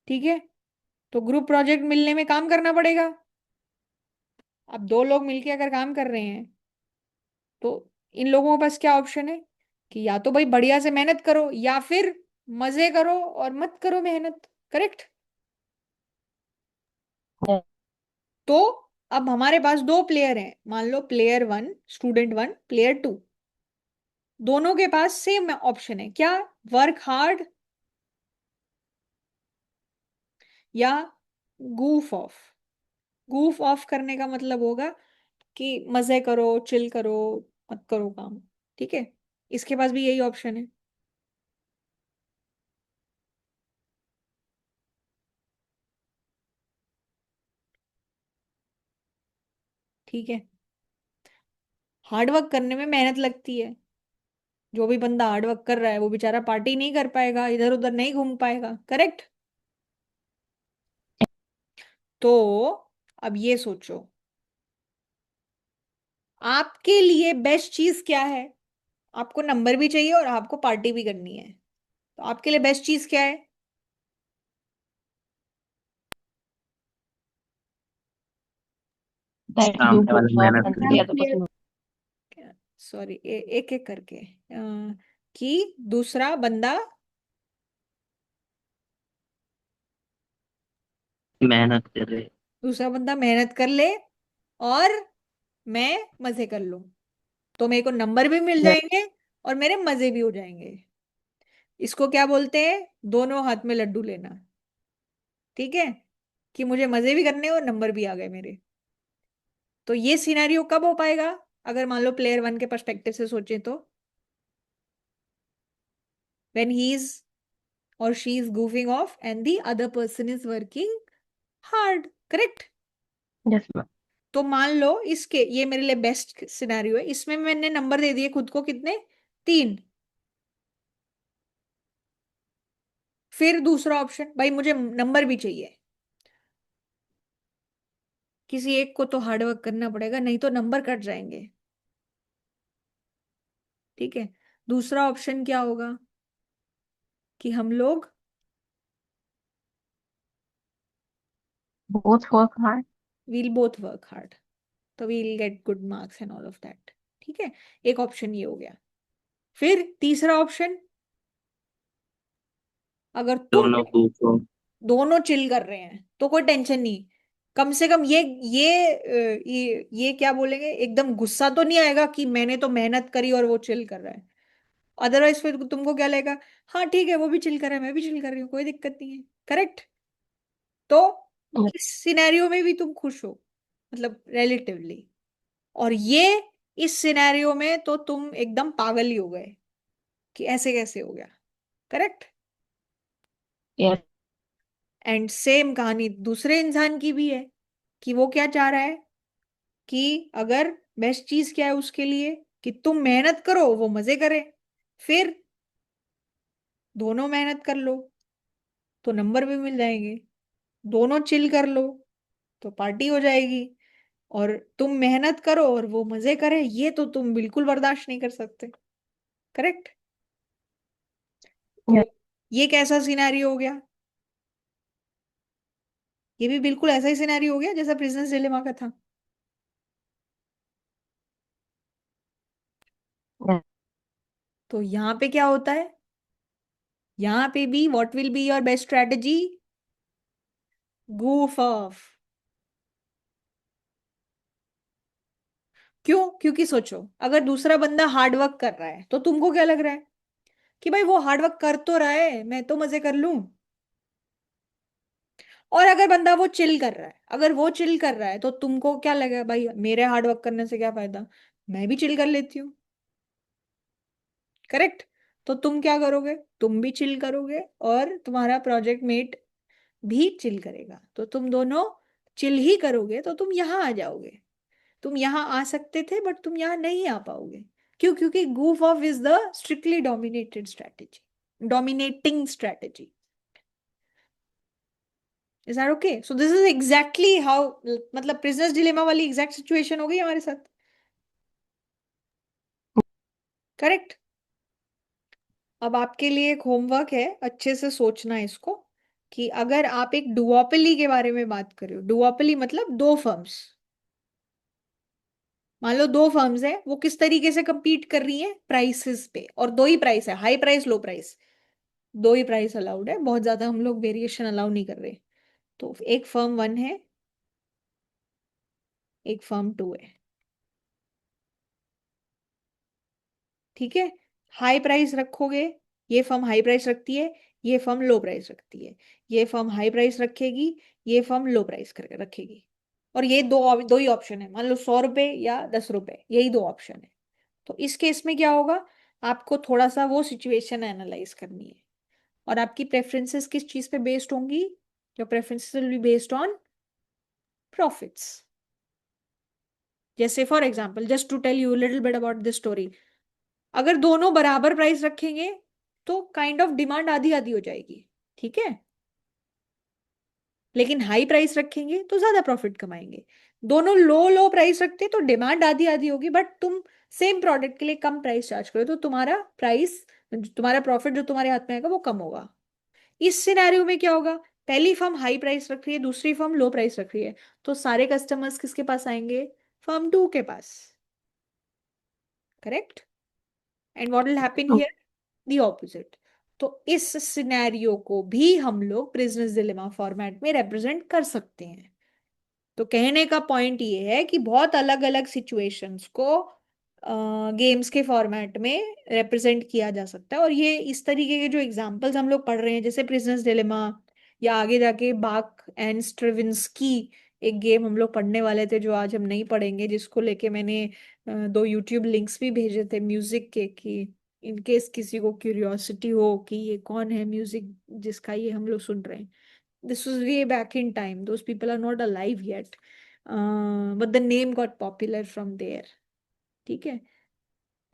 ठीक है। तो ग्रुप प्रोजेक्ट मिलने में काम करना पड़ेगा। अब दो लोग मिलके अगर काम कर रहे हैं तो इन लोगों के पास क्या ऑप्शन है? कि या तो भाई बढ़िया से मेहनत करो, या फिर मजे करो और मत करो मेहनत। करेक्ट। Yes. तो अब हमारे पास दो प्लेयर हैं, मान लो player one, student one, player two. दोनों के पास सेम ऑप्शन है क्या? वर्क हार्ड या गूफ ऑफ। गूफ ऑफ करने का मतलब होगा कि मजे करो, चिल करो, मत करो काम। ठीक है। इसके पास भी यही ऑप्शन है। ठीक है। हार्ड वर्क करने में मेहनत लगती है। जो भी बंदा हार्ड वर्क कर रहा है वो बेचारा पार्टी नहीं कर पाएगा, इधर उधर नहीं घूम पाएगा। करेक्ट। तो अब ये सोचो, आपके लिए बेस्ट चीज क्या है? आपको नंबर भी चाहिए और आपको पार्टी भी करनी है, तो आपके लिए बेस्ट चीज क्या है? That you सामने goof वाले off मेहनत and करे। the other person. सॉरी, एक एक करके कि दूसरा बंदा मेहनत कर रहे। मेहनत कर ले और मैं मजे कर लूं, तो मेरे को नंबर भी मिल Yes. जाएंगे और मेरे मजे भी हो जाएंगे। इसको क्या बोलते हैं? दोनों हाथ में लड्डू लेना। ठीक है। कि मुझे मजे भी करने और नंबर भी आ गए मेरे। तो ये सिनेरियो कब हो पाएगा? अगर मान लो प्लेयर वन के पर्सपेक्टिव से सोचें तो, when he is or she is goofing off and the other person is working hard. Correct. Yes, ma'am. तो मान लो इसके, ये मेरे लिए बेस्ट सिनेरियो है, इसमें मैंने नंबर दे दिए खुद को कितने? 3। फिर दूसरा ऑप्शन, भाई मुझे नंबर भी चाहिए। किसी एक को तो हार्डवर्क करना पड़ेगा, नहीं तो नंबर कट जाएंगे। ठीक है। दूसरा ऑप्शन क्या होगा? कि हम लोग Both work hard. Will both work hard, तो we'll get good marks and all of that. ठीक है। एक ऑप्शन ये हो गया। फिर तीसरा ऑप्शन, अगर तुम दोनों को दोनों चिल कर रहे हैं तो कोई टेंशन नहीं। कम से कम ये क्या बोलेंगे, एकदम गुस्सा तो नहीं आएगा कि मैंने तो मेहनत करी और वो चिल कर रहा है। अदरवाइज फिर तुमको क्या लगेगा? हाँ ठीक है, वो भी चिल कर रहा है, मैं भी चिल कर रही हूँ, कोई दिक्कत नहीं है। करेक्ट। तो Yes. इस सिनेरियो में भी तुम खुश हो, मतलब रिलेटिवली। और ये इस सिनेरियो में तो तुम एकदम पागल ही हो गए कि ऐसे कैसे हो गया। करेक्ट। Yes. एंड सेम कहानी दूसरे इंसान की भी है कि वो क्या चाह रहा है? कि अगर बेस्ट चीज क्या है उसके लिए कि तुम मेहनत करो वो मजे करे, फिर दोनों मेहनत कर लो तो नंबर भी मिल जाएंगे, दोनों चिल कर लो तो पार्टी हो जाएगी, और तुम मेहनत करो और वो मजे करे ये तो तुम बिल्कुल बर्दाश्त नहीं कर सकते। करेक्ट? Yeah. तो ये कैसा सिनेरियो हो गया? ये भी बिल्कुल ऐसा ही सिनेरियो हो गया जैसा प्रिजनर्स डिलेमा का था। Yeah. तो यहाँ पे क्या होता है? यहाँ पे भी what will be your best strategy? goof of. क्यों? क्योंकि सोचो, अगर दूसरा बंदा हार्ड वर्क कर रहा है तो तुमको क्या लग रहा है कि भाई वो हार्ड वर्क कर तो रहा है, मैं तो मजे कर लूं। और अगर बंदा वो चिल कर रहा है, अगर वो चिल कर रहा है तो तुमको क्या लगेगा, भाई मेरे हार्ड वर्क करने से क्या फायदा, मैं भी चिल कर लेती हूँ। करेक्ट? तो तुम क्या करोगे? तुम भी चिल करोगे और तुम्हारा प्रोजेक्ट मेट भी चिल करेगा, तो तुम दोनों चिल ही करोगे तो तुम यहाँ आ जाओगे। तुम यहाँ आ सकते थे बट तुम यहाँ नहीं आ पाओगे। क्यों? क्योंकि goof of is the strictly dominated strategy, dominating strategy. Is that okay? So this is exactly how, मतलब प्रिजनर्स डिलेमा वाली एग्जैक्ट सिचुएशन हो गई हमारे साथ। करेक्ट? अब आपके लिए एक होमवर्क है, अच्छे से सोचना है इसको, कि अगर आप एक डुओपली के बारे में बात कर रहे हो, डुओपली मतलब दो फर्म्स, मान लो दो फर्म्स है, वो किस तरीके से compete कर रही हैं प्राइसेस पे, और दो ही प्राइस है, हाई प्राइस लो प्राइस, दो ही प्राइस अलाउड है, बहुत ज्यादा हम लोग वेरिएशन अलाउ नहीं कर रहे। तो एक फर्म 1 है, एक फर्म 2 है। ठीक है? हाई प्राइस रखोगे, ये फर्म हाई प्राइस रखती है, ये फर्म लो प्राइस रखती है, ये फर्म हाई प्राइस रखेगी, ये फर्म लो प्राइस रखेगी, और ये दो दो ही ऑप्शन है, मान लो 100 रुपए या 10 रुपए, यही दो ऑप्शन है। तो इस केस में क्या होगा, आपको थोड़ा सा वो सिचुएशन एनालाइज करनी है, और आपकी प्रेफरेंसेस किस चीज पे बेस्ड होंगी? Your preferences will be based on profits. जैसे for example, just to tell you little bit about this story, अगर दोनों बराबर प्राइस रखेंगे तो काइंड ऑफ डिमांड आधी आधी हो जाएगी। ठीक है? लेकिन हाई प्राइस रखेंगे तो ज्यादा प्रॉफिट कमाएंगे। दोनों लो लो प्राइस रखते तो डिमांड आधी आधी होगी, बट तुम सेम प्रोडक्ट के लिए कम प्राइस चार्ज करो तो तुम्हारा प्राइस, तुम्हारा प्रॉफिट जो तुम्हारे हाथ में आएगा वो कम होगा। इस सिनेरियो में क्या होगा, पहली फर्म हाई प्राइस रख रही है, दूसरी फर्म लो प्राइस रख रही है, तो सारे कस्टमर्स किसके पास आएंगे? फर्म 2 के पास। Correct? And what will happen here? The opposite. तो इस सिनेरियो को भी हम लोग प्रिजनर्स डिलेमा फॉर्मेट में रिप्रेजेंट कर सकते हैं। तो कहने का पॉइंट ये है कि बहुत अलग अलग सिचुएशंस को गेम्स के फॉर्मेट में रिप्रेजेंट किया जा सकता है, और ये इस तरीके के जो एग्जांपल्स हम लोग पढ़ रहे हैं, जैसे प्रिजनर्स डिलेमा, या आगे जाके बाक एंड स्ट्रेविंस्की, एक गेम हम लोग पढ़ने वाले थे जो आज हम नहीं पढ़ेंगे, जिसको लेके मैंने दो यूट्यूब लिंक्स भी भेजे थे म्यूजिक के, कि इन केस किसी को क्यूरियोसिटी हो कि ये कौन है म्यूजिक जिसका ये हम लोग सुन रहे हैं। This was way back in time. Those people are not alive yet. But the name got popular from there. ठीक है?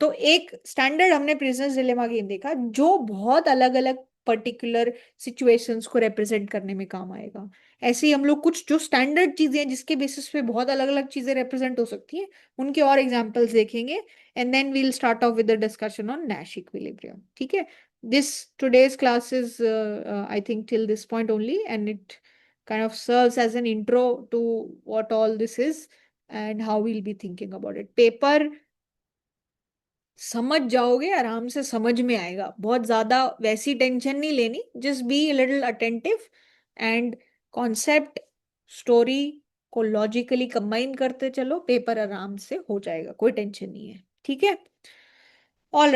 तो एक स्टैंडर्ड हमने प्रिजनर्स डिलेमा गेम देखा जो बहुत अलग अलग पर्टिकुलर सिचुएशंस को रिप्रेजेंट करने में काम आएगा। ऐसे ही हम लोग कुछ जो स्टैंडर्ड चीजें हैं जिसके बेसिस पे बहुत अलग अलग चीजें रिप्रेजेंट हो सकती हैं, उनके और एग्जांपल्स देखेंगे, and then we'll start off with the discussion on Nash equilibrium. ठीक है? दिस today's class is I think till this point only, and it kind of serves as an intro to what all this is and how we'll be thinking about it. Paper समझ जाओगे, आराम से समझ में आएगा, बहुत ज्यादा वैसी टेंशन नहीं लेनी, just be little attentive, and concept story को लॉजिकली कंबाइन करते चलो, पेपर आराम से हो जाएगा, कोई टेंशन नहीं है। ठीक है? ऑल